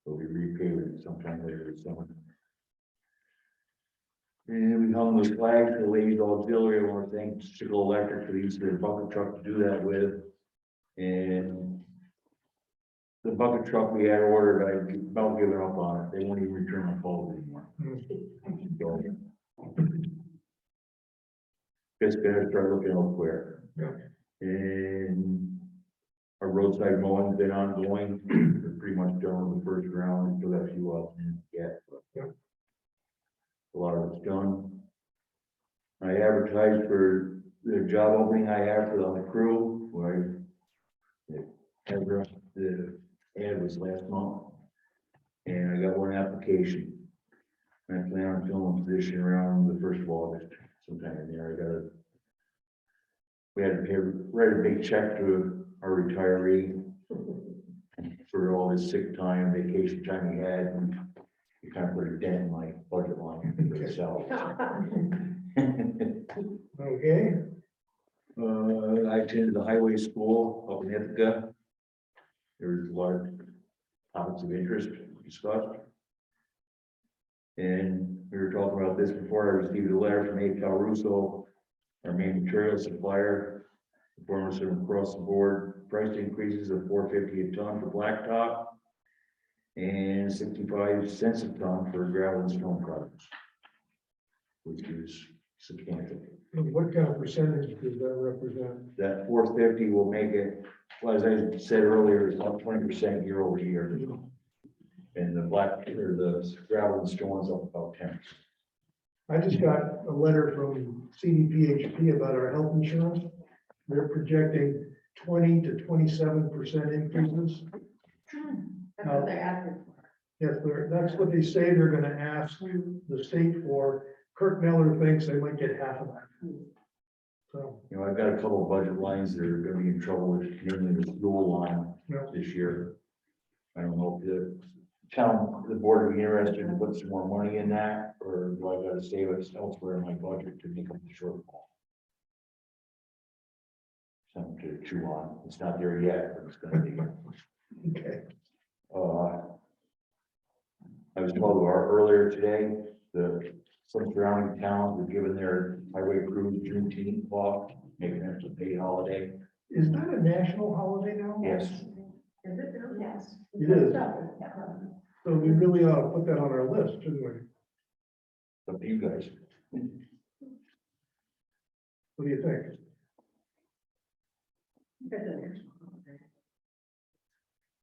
We'll be repaving it sometime later this summer. And we hung those flags for the ladies auxiliary. I want to thank Sickle Electric for the use of their bucket truck to do that with. And the bucket truck we had ordered, I about given up on it. They won't even return my calls anymore. So, just gonna start looking elsewhere. Yeah. And our roadside mowing's been ongoing. We're pretty much done with the first round. Still got a few up yet. But Yeah. A lot of it's done. I advertised for the job opening I have for on the crew, where I have the ad was last month. And I got one application. And I plan on filling a position around the 1st of August, sometime in there. We had to pay, write a big check to our retiree for all his sick time, vacation time he had, and it kind of put a dent in my budget line for itself. Okay, I attended the highway school up in Ithaca. There was a lot of topics of interest discussed. And we were talking about this before. I received a letter from A. Cal Russo, our main material supplier, informing us of across the board price increases of $4.50 a ton for blacktop and 65 cents a ton for gravel and stone products, which is substantial. and what kind of percentage does that represent? That $4.50 will make it, well, as I said earlier, it's about 20% year over year. And the black, or the gravel and stone is up about 10%. I just got a letter from CDPHP about our health insurance. They're projecting 20 to 27% increases. That's what they're asking for. Yes, that's what they say they're gonna ask the state for. Kirk Miller thinks they might get half of that. So, You know, I've got a couple of budget lines that are gonna be in trouble with, mainly the school line Yeah. this year. I don't know if the town, the board would be interested to put some more money in that, or do I gotta save it elsewhere in my budget to make up the shortfall? Something to chew on. It's not there yet, but it's gonna be. okay, I was told earlier today, some surrounding towns have given their highway crews Juneteenth off, making it a paid holiday. is that a national holiday now? Yes, Is it? Yes. It is. So we really ought to put that on our list, shouldn't we? up to you guys. What do you think?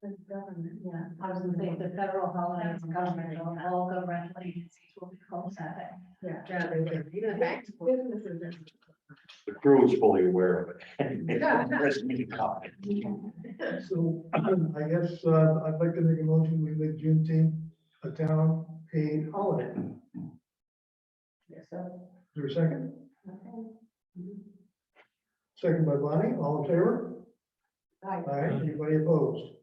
The government, yeah, I was gonna say the federal holidays, government, all governmental agencies will be closed that day. Yeah, even the banks. Businesses. The crew is fully aware of it. The rest of me comment. So I guess I'd like to make a motion, we make Juneteenth a town paid holiday. Yes, so. Is there a second? Okay. Second by Bonnie, all in favor? Aye. Aye, anybody opposed?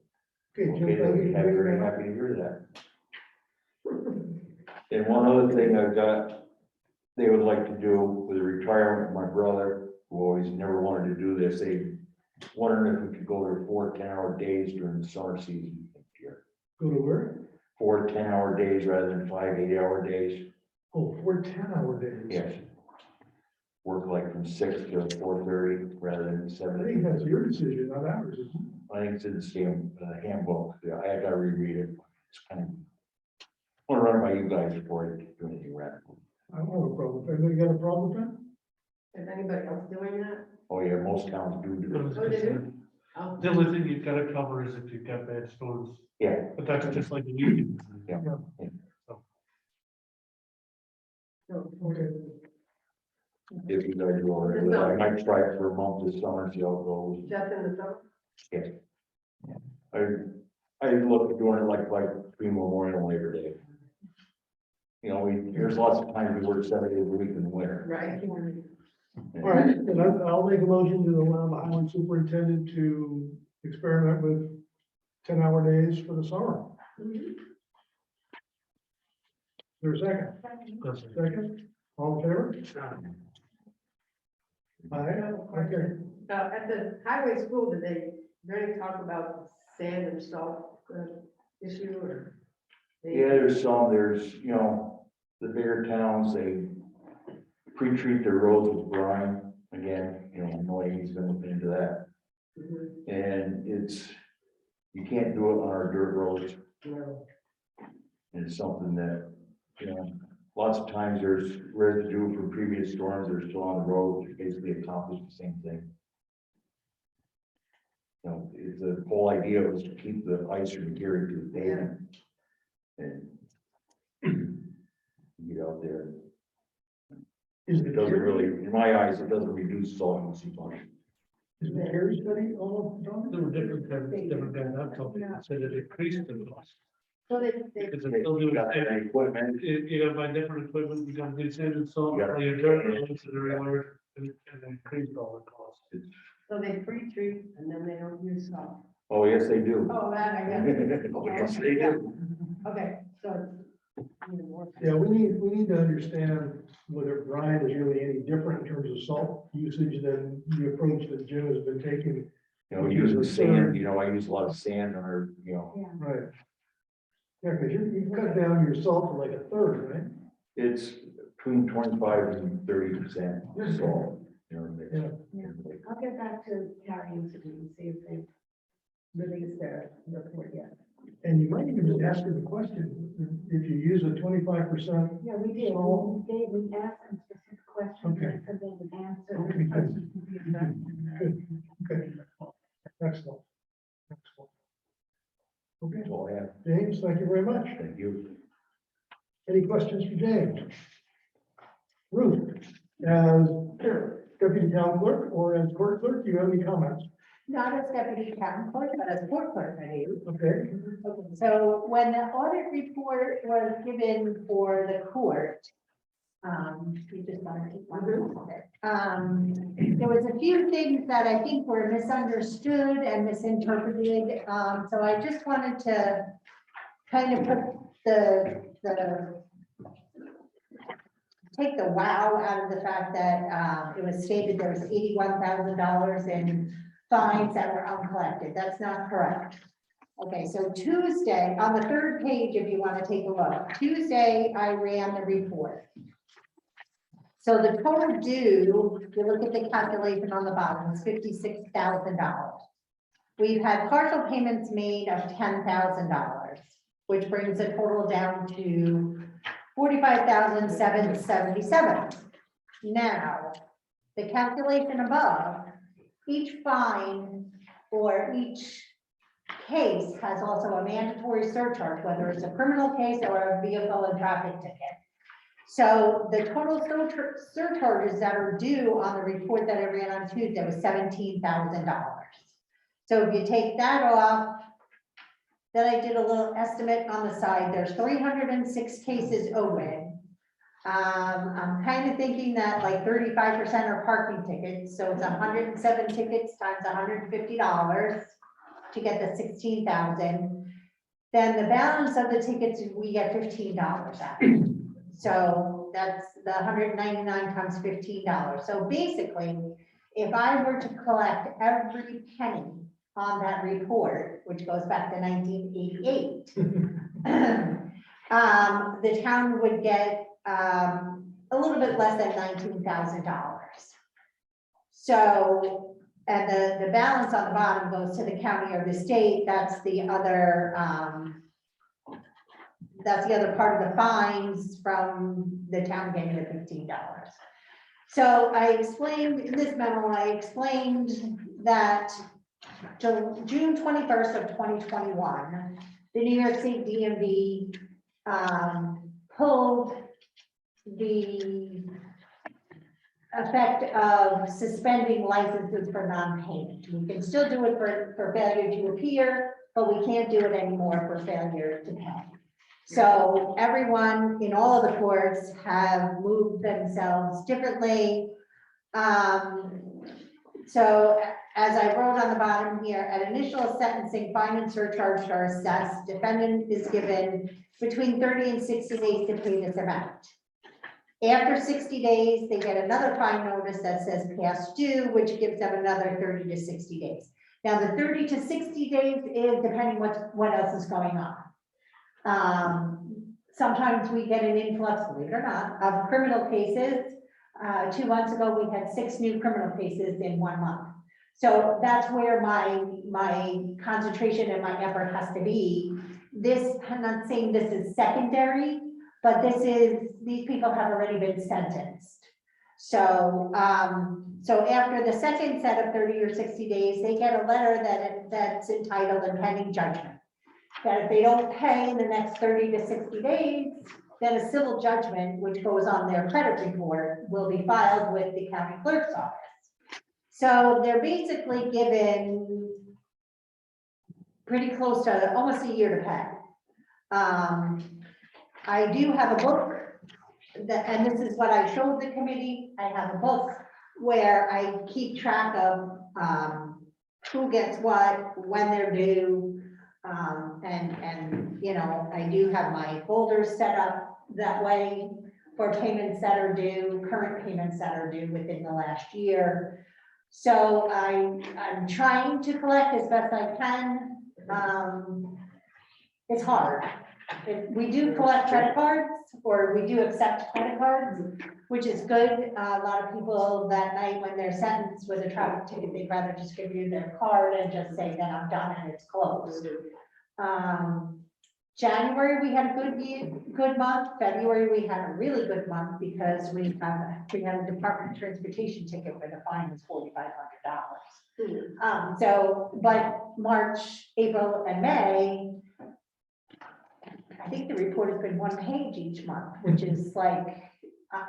Okay, Jim, Okay, thank you for I'm doing very that. happy to hear that. And one other thing I've got, they would like to do with the retirement of my brother, who always never wanted to do this, they wondering if we could go to 4 10-hour days during the summer season next year. Go to where? 4 10-hour days rather than 5 8-hour days. Oh, 4 10-hour days. Yes. Work like from 6 to 4:30 rather than I 7 think that's your decision, not ours, isn't it? I think it's in the same handbook. Yeah, I gotta reread it. It's kind of. I want to run it by you guys before I do anything radical. I don't have a problem. Anybody got a problem with that? Is anybody else doing that? Oh, yeah, most towns do do it. Oh, they do? Oh. The only thing you've got to cover is if you've got bad storms, Yeah, but that's just like the weekend. Yeah. Okay. if you guys do already, I might try it for a month this summer, see how it goes. Just in the summer? Yeah. I look at doing it like between Memorial and Labor Day. You know, there's lots of times we work 7 days a week in the winter. Right. All right, then I'll make a motion to allow the highway superintendent to experiment with 10-hour days for the summer. Is there a second? Second, all in favor? Aye, okay. At the highway school, did they really talk about sand and salt issue or? Yeah, there's, you know, the bigger towns, they pre-treat their roads with brine. Again, you know, Noy's been looking into that. Mhm. And you can't do it on our dirt roads. No. And it's something that, you know, lots of times there's residue from previous storms that are still on the road, which basically accomplish the same thing. You know, the whole idea was to keep the ice from adhering to the pavement. And get out there. Is It doesn't really, in my eyes, it doesn't reduce solvency much. Is the Harry study all done? There were different guys I've talked to said it increased the cost. So they, Because they're still doing, Got that equipment, you gotta buy different equipment, you gotta do sand and salt, Yeah. your dirt, roads that are everywhere, and they increased all the costs. so they pre-treat and then they don't use salt. oh, yes, they do. Oh, that I got it. Oh, yes, they do. Okay, so it's even more. Yeah, we need to understand whether Brian is really any different in terms of salt usage than the approach that Jim has been taking. You know, using sand, I use a lot of sand or, Right. Yeah, because you cut down your salt to like a third, right? it's between 25 and 30% salt. Yeah. I'll get back to Carrie and see if they release their report yet. And you might even just ask her the question, if you use a 25%. Yeah, we did. So- We asked them specific questions, Okay. and they would answer. Okay, good. Good. Excellent. Excellent. Okay, That's all I have. James, thank you very much. Thank you. Any questions for James? Ruth, as deputy town clerk or as court clerk, do you have any comments? Not as deputy town clerk, but as court clerk, I do. Okay, So when the audit report was given for the court, you just want to take one of it. There was a few things that I think were misunderstood and misinterpreted. So I just wanted to kind of put take the wow out of the fact that, it was stated there was $81,000 in fines that were uncollected. That's not correct. Okay, so Tuesday, on the third page, if you want to take a look, Tuesday, I ran the report. So the total due, if you look at the calculation on the bottom, is $56,000. We've had partial payments made of $10,000, which brings the total down to $45,777. Now, the calculation above, each fine or each case has also a mandatory surcharge, whether it's a criminal case or a vehicle and traffic ticket. So the total surcharges that are due on the report that I ran on Tuesday was $17,000. So if you take that off, then I did a little estimate on the side. There's 306 cases owed. I'm kind of thinking that like 35% are parking tickets, so it's 107 tickets times $150 to get the 16,000. Then the balance of the tickets, we get $15 out. So that's the 199 times $15. So basically, if I were to collect every penny on that report, which goes back to 1988, the town would get a little bit less than $19,000. So, and the balance on the bottom goes to the county or the state. That's the other part of the fines from the town getting the $15. So I explained in this memo, I explained that till June 21st of 2021, the New York State DMV pulled the effect of suspending licenses for non-payment. We can still do it for failure to appear, but we can't do it anymore for failure to pay. So everyone in all of the courts have moved themselves differently. So as I wrote on the bottom here, at initial sentencing, fine and surcharge are assessed. Defendant is given between 30 and 60 days to pay this amount. After 60 days, they get another fine notice that says past due, which gives them another 30 to 60 days. Now, the 30 to 60 days is depending what else is going on. Sometimes we get an influx, believe it or not, of criminal cases. 2 months ago, we had 6 new criminal cases in 1 month. So that's where my concentration and my effort has to be. This, I'm not saying this is secondary, but these people have already been sentenced. So, so after the second set of 30 or 60 days, they get a letter that's entitled impending judgment. That if they don't pay in the next 30 to 60 days, then a civil judgment, which goes on their credit report, will be filed with the county clerk's office. So they're basically given pretty close to almost a year to pay. I do have a book that, and this is what I showed the committee. I have a book where I keep track of, who gets what, when they're due. And, you know, I do have my folders set up that way for payments that are due, current payments that are due within the last year. So I'm trying to collect as best I can. It's hard. We do collect credit cards, or we do accept credit cards, which is good. A lot of people that night when they're sentenced with a traffic ticket, they'd rather just give you their card and just say that I'm done and it's closed. January, we had a good month. February, we had a really good month because we had a Department of Transportation ticket where the fine was $4,500. So, but March, April, and May, I think the report has been one page each month, which is like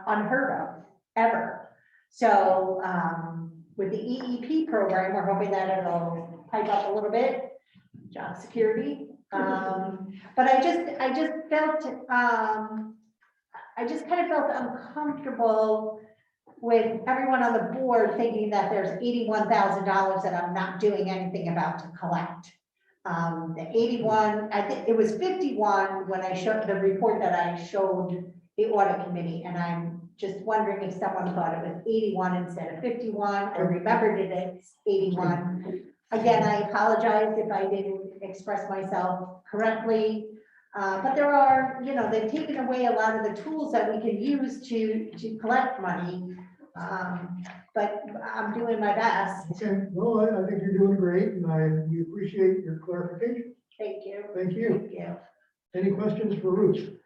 unheard of, ever. So, with the EEP program, we're hoping that it'll pipe up a little bit, job security. But I just felt, I just kind of felt uncomfortable with everyone on the board thinking that there's $81,000 that I'm not doing anything about to collect. The 81, I think it was 51 when I showed the report that I showed the audit committee, and I'm just wondering if someone thought it was 81 instead of 51. I remembered it as 81. Again, I apologize if I didn't express myself correctly, but there are, you know, they've taken away a lot of the tools that we can use to collect money. But I'm doing my best. Okay, well, I think you're doing great, and we appreciate your clarification. Thank you. Thank you. Thank you. Any questions for Ruth?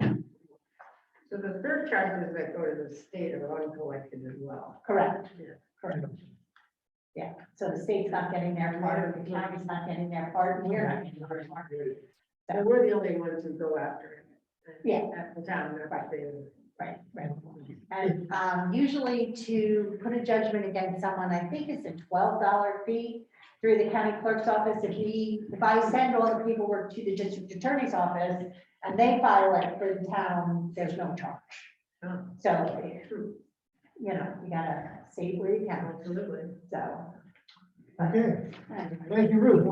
So the surcharges that go to the state are uncollected as well. Correct. Correct. Yeah, so the state's not getting their part, the county's not getting their part, and we're not getting our part. So we're the only ones who go after it. Yeah. At the town, they're right there. Right, right. And usually to put a judgment against someone, I think it's a $12 fee through the county clerk's office. If I send all the paperwork to the district attorney's office and they file it for the town, there's no charge. So, you know, you gotta save where you can. Absolutely. So. Okay, thank you, Ruth.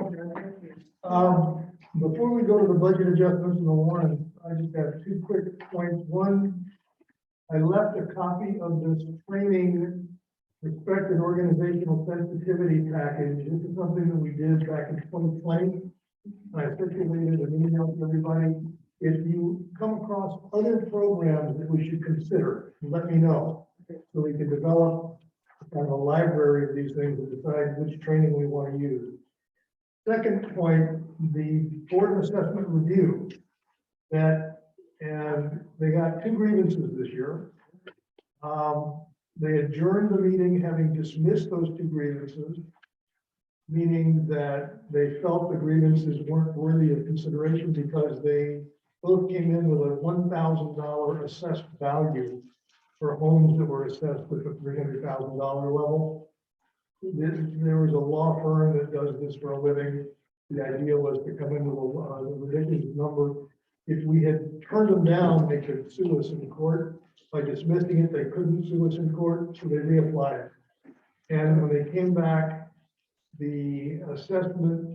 Before we go to the budget adjustments in the warrant, I just have two quick points. One, I left a copy of this training respect and organizational sensitivity package. This is something that we did back in 2020. I circulated an email to everybody. If you come across other programs that we should consider, let me know, so we can develop kind of a library of these things and decide which training we want to use. Second point, the Board of Assessment Review, and they got 2 grievances this year. They adjourned the meeting having dismissed those 2 grievances, meaning that they felt the grievances weren't worthy of consideration because they both came in with a $1,000 assessed value for homes that were assessed with a $300,000 level. There was a law firm that does this for a living. The idea was to come in with a ridiculous number. If we had turned them down, they could sue us in court. By dismissing it, they couldn't sue us in court, so they reapplied. And when they came back, the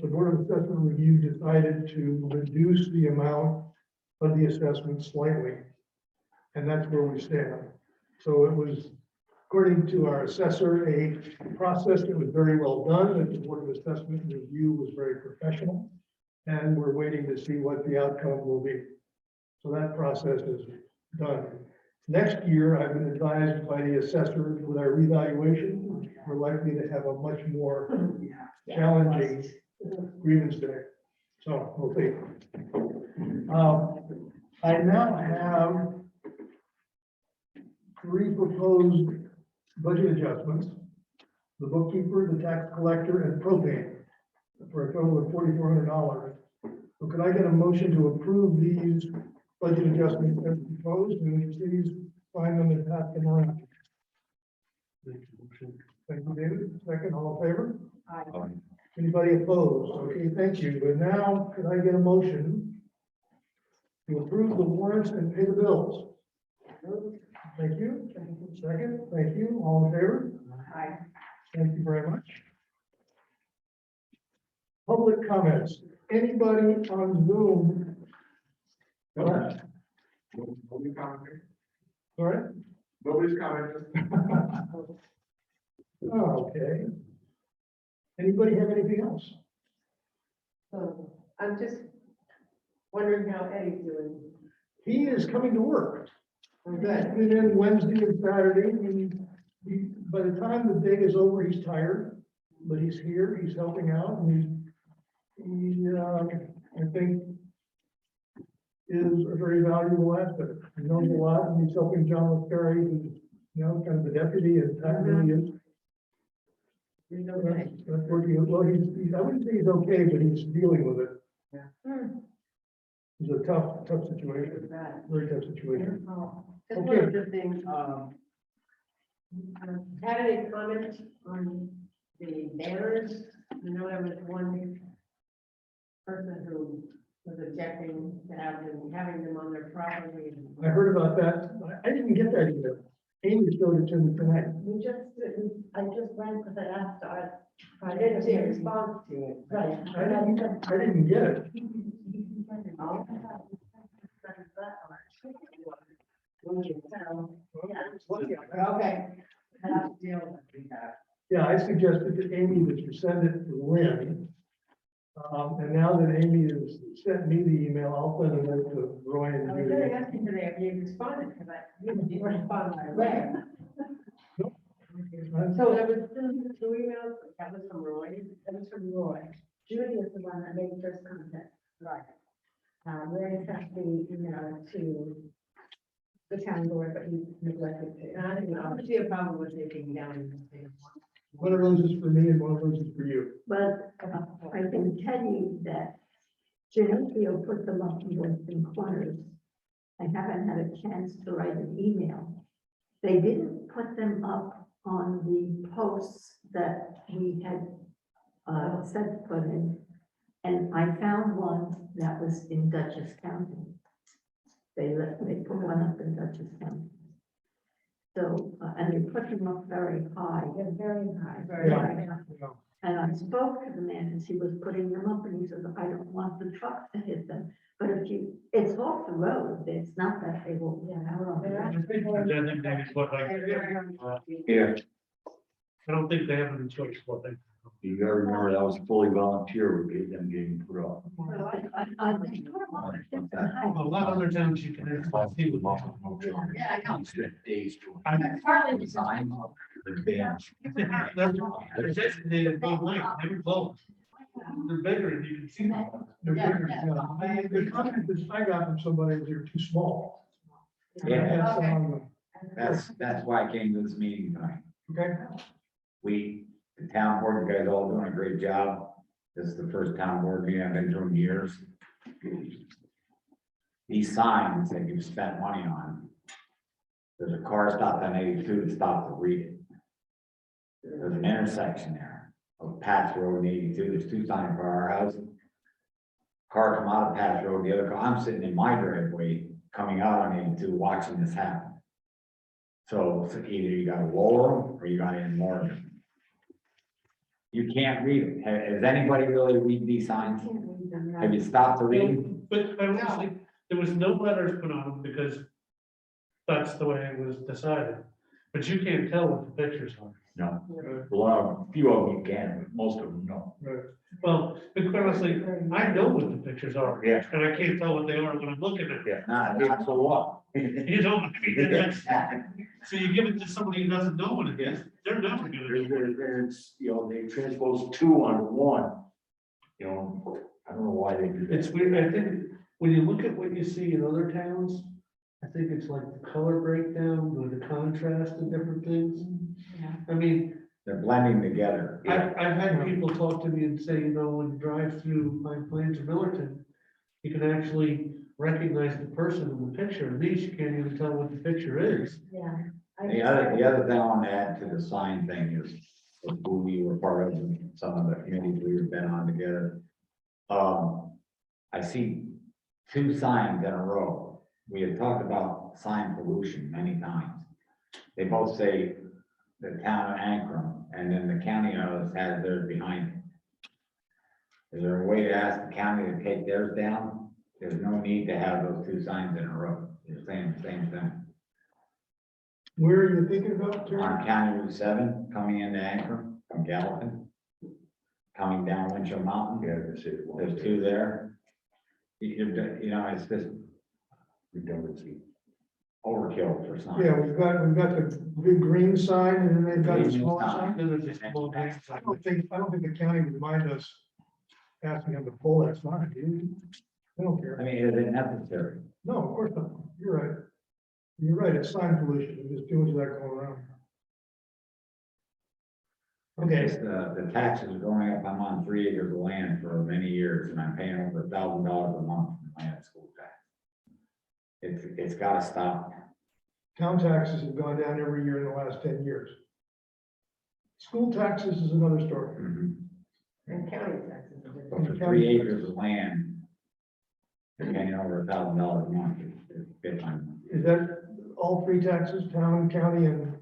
Board of Assessment Review decided to reduce the amount of the assessment slightly. And that's where we stand. So it was, according to our assessor, a process that was very well done, that the Board of Assessment Review was very professional. And we're waiting to see what the outcome will be. So that process is done. Next year, I've been advised by the assessor with our revaluation, we're likely to have a much more challenging grievance day. So we'll see. I now have 3 proposed budget adjustments: the bookkeeper, the tax collector, and propane, for a total of $4,400. So could I get a motion to approve these budget adjustments as proposed, and please find them and pass them around? Thank you, David. Second, all in favor? Aye. Anybody opposed? Okay, thank you. And now, can I get a motion to approve the warrants and pay the bills? Thank you. Second, thank you. All in favor? Aye. Thank you very much. Public comments. Anybody on Zoom? Go ahead. Nobody commented. Sorry? Nobody's commented. Oh, okay. Anybody have anything else? So I'm just wondering how Eddie's doing. He is coming to work. I'm He's good. been in Wednesday and Saturday, and by the time the day is over, he's tired, but he's here, he's helping out, and I think is a very valuable asset. He knows a lot, and he's helping John with Perry, who's, kind of the deputy, and that really is. He's okay. That's working, well, I wouldn't say he's okay, but he's dealing with it. It's a tough situation, very tough situation. Just one of the things, had any comments on the banners? I know there was one person who was objecting to having them on their property. I heard about that. I didn't get that email. Amy showed it to me tonight. I just went because I asked our. I didn't see a response to it. Right. I didn't get it. Okay. Yeah, I suggested to Amy that you send it to Lynn. And now that Amy has sent me the email, I'll send it out to Roy I and was gonna Judy. ask you today if you responded, because you didn't respond right away. So there was two emails, that was from Roy, That was from Roy. Judy is the one that made first contact. right? Roy sent the email to the town board, but he neglected And to. I don't see a problem with it being down in the state. One of those is for me and one of those is for you. But I can tell you that Geneseo put them up in western corners. I haven't had a chance to write an email. They didn't put them up on the posts that we had said to put in. And I found one that was in Dutchess County. They put one up in Dutchess County. So, and they put them up very high. They're very high. Very Yeah. high. And I spoke to the man as he was putting them up, and he says, I don't want the trucks to hit them. But if you, it's off the road, it's not that they will, They're actually Yeah, I don't think they have any choice what they. you gotta remember that was fully volunteer, we get them getting put off. I they put them up at different heights. A lot of other towns you can actually see with. Yeah, I know. Days to. I'm- Partly design. The bands. They're designated both ways, never close. They're bigger and you can see them. They're Yeah, bigger, yeah. yeah. The comment that I got from somebody was they're too small. And I had some on them. That's why I came to this meeting tonight. Okay, The town board, you guys all doing a great job. This is the first town board meeting I've been to in years. These signs that you've spent money on. There's a car stopped on 82 that stopped to read it. There's an intersection there of Patch Road and 82. There's two signs for our house. Car come out of Patch Road, the other car, I'm sitting in my driveway, coming out on 82, watching this happen. So either you gotta lower them or you gotta ignore them. You can't read it. Has anybody really read these signs? Have you stopped to read? But honestly, there was no letters put on them because that's the way it was decided. But you can't tell what the pictures are. No, a few of them you can, but most of them no. Well, but quite honestly, I know what the pictures are. Yeah. And I can't tell what they are when I'm looking at them. Yeah. Not so what? You know, I mean, that's- so you give it to somebody who doesn't know what it is, they're never gonna do it. There's, they transpose two on one. I don't know why they do that. It's weird, I think, when you look at what you see in other towns, I think it's like the color breakdown or the contrast of different things. I mean, They're blending together. I've had people talk to me and say, when you drive through Pine Plains or Millerton, you can actually recognize the person in the picture, and these you can't even tell what the picture is. Yeah. The other thing I want to add to the sign thing is, who we were part of, and some of the committees we've been on together. I see two signs in a row. We had talked about sign pollution many times. They both say the town of Ankrum, and then the county has theirs behind it. Is there a way to ask the county to take theirs down? There's no need to have those two signs in a row. They're saying the same thing. Where are you thinking about, Terry? On County Route 7, coming into Ankrum from Gallatin, coming down Winchell Mountain, Yeah, that's it. there's two there. You know, it's just Redundancy. overkill for signs. Yeah, we've got the big green sign and then they've got the Green small sign. sign. Then there's a small green I sign. don't think the county would mind us asking them to pull that sign, do you? I don't I care. mean, is it necessary? No, of course not. You're right. You're right, it's sign pollution. There's too much of that going around. Okay, It's the taxes are going up. I'm on 3 acres of land for many years and I'm paying over $1,000 a month for land school tax. It's gotta stop. town taxes have gone down every year in the last 10 years. School taxes is another story. And county taxes. are different. But for 3 acres of land, you're paying over $1,000 a month. It's a bit on. Is that all three taxes, town, county, and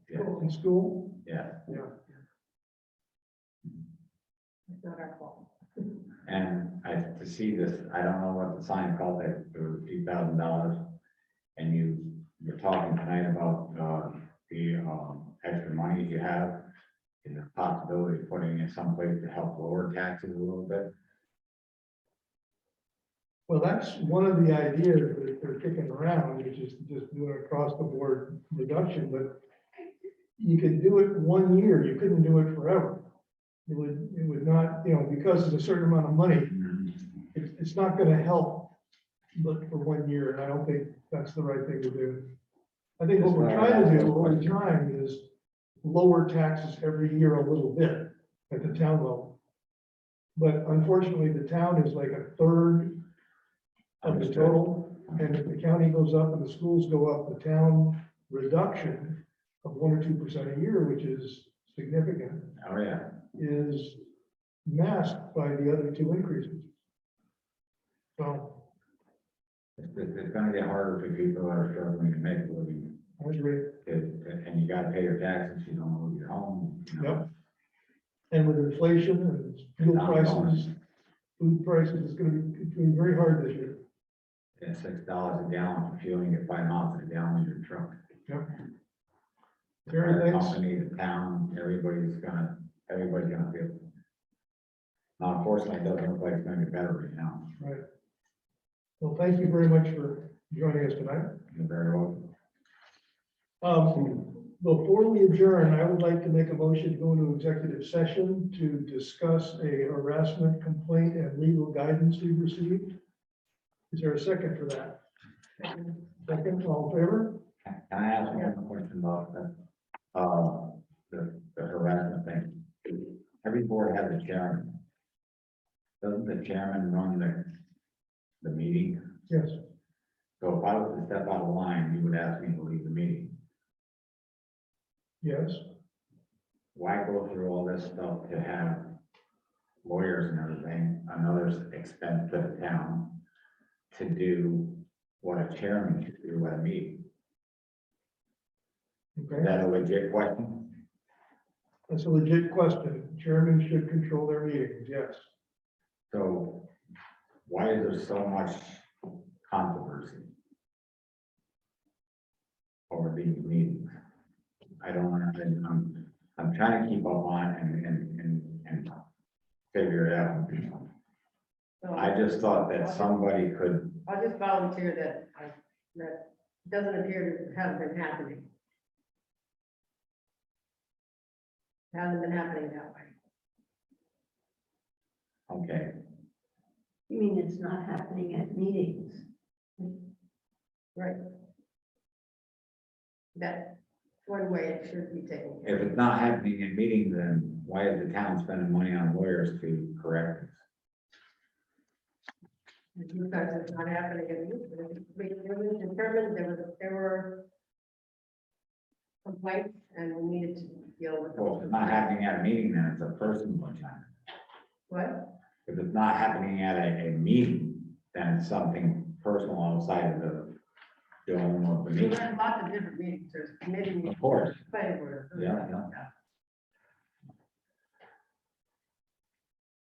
Yeah, and school? yeah. Yeah. It's not our fault. And to see this, I don't know what the sign called, that it was a few $1,000. And you're talking tonight about, the, extra money you have. And the possibility of putting it someplace to help lower taxes a little bit. Well, that's one of the ideas that they're kicking around, which is just doing across the board reduction, but you could do it 1 year, you couldn't do it forever. It would not, because it's a certain amount of money, it's not gonna help, but for 1 year, and I don't think that's the right thing to do. I think what we're trying to do over time is lower taxes every year a little bit at the town level. But unfortunately, the town is like a third of the total, and if the county goes up and the schools go up, the town reduction of 1 or 2% a year, which is significant, Oh, yeah. is masked by the other two increases. So, It's gonna get harder for people that are struggling to make a living. I agree. And you gotta pay your taxes, you don't lose your home. you know. Yep. And with inflation and fuel prices, food prices, it's gonna be very hard this year. And $6 a gallon for fuel, you get 5 miles a gallon in your truck. Yep. The Very fire thanks. company, the town, everybody's gonna feel. it. Now, unfortunately, it doesn't look like it's gonna get better right now. Right. Well, thank you very much for joining us tonight. You're very welcome. Before we adjourn, I would like to make a motion to go into executive session to discuss a harassment complaint and legal guidance we've received. Is there a second for that? Second, all in favor? Can I ask one question about that? The harassment thing. Every board has a chairman. Doesn't the chairman run the meeting? Yes. So if I was to step out of line, you would ask me to leave the meeting. Yes. Why go through all this stuff to have lawyers and everything, another expense to the town, to do what a chairman should do at a meeting? Is Okay, that a legit question? that's a legit question. Chairmen should control their meetings, yes. So why is there so much controversy over these meetings? I don't understand. I'm trying to keep up on it and figure it out. So I just thought that somebody could, I'll just volunteer that doesn't appear to have been happening. Hasn't been happening that way. okay, You mean it's not happening at meetings? Right. That's one way it should be taken. if it's not happening in meetings, then why is the town spending money on lawyers to correct it? Because it's not happening in it was determined there were complaints and we needed to deal with. Well, if it's not happening at a meeting, then it's a personal agenda. What? If it's not happening at a meeting, then it's something personal outside of the dome of the There's meeting. lots of different meetings, there's committee meetings, Of course, planning board. yeah.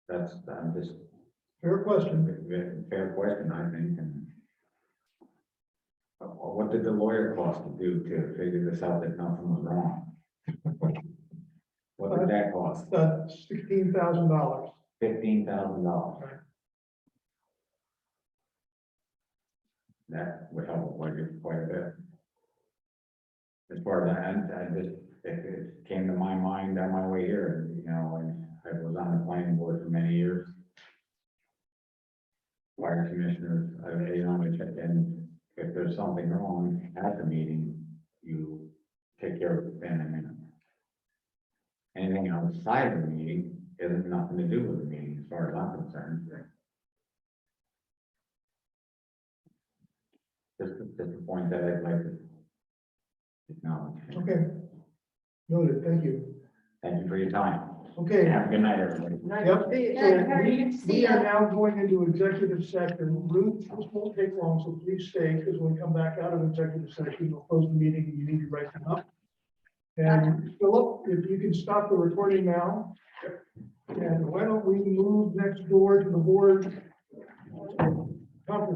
That's, I'm just, Fair question. fair question, I think, and what did the lawyer cost to do to figure this out that nothing was wrong? What did that cost? $16,000. $15,000. That would help quite a bit. As far as I just, it came to my mind on my way here, you know, and I was on the planning board for many years. Fire commissioners, you know, and if there's something wrong at the meeting, you take care of it then and there. Anything outside of the meeting has nothing to do with the meeting, as far as I'm concerned. Just a point that I'd like to acknowledge. Okay. Noted, thank you. Thank you for your time. Okay. Have a good night, everybody. Nice Yep. to see you. So we are now going into executive session. Ruth, this won't take long, so please stay, because when we come back out of executive session, we'll close the meeting and you need to write them up. And Philip, if you can stop the recording now. And why don't we move next door to the board conference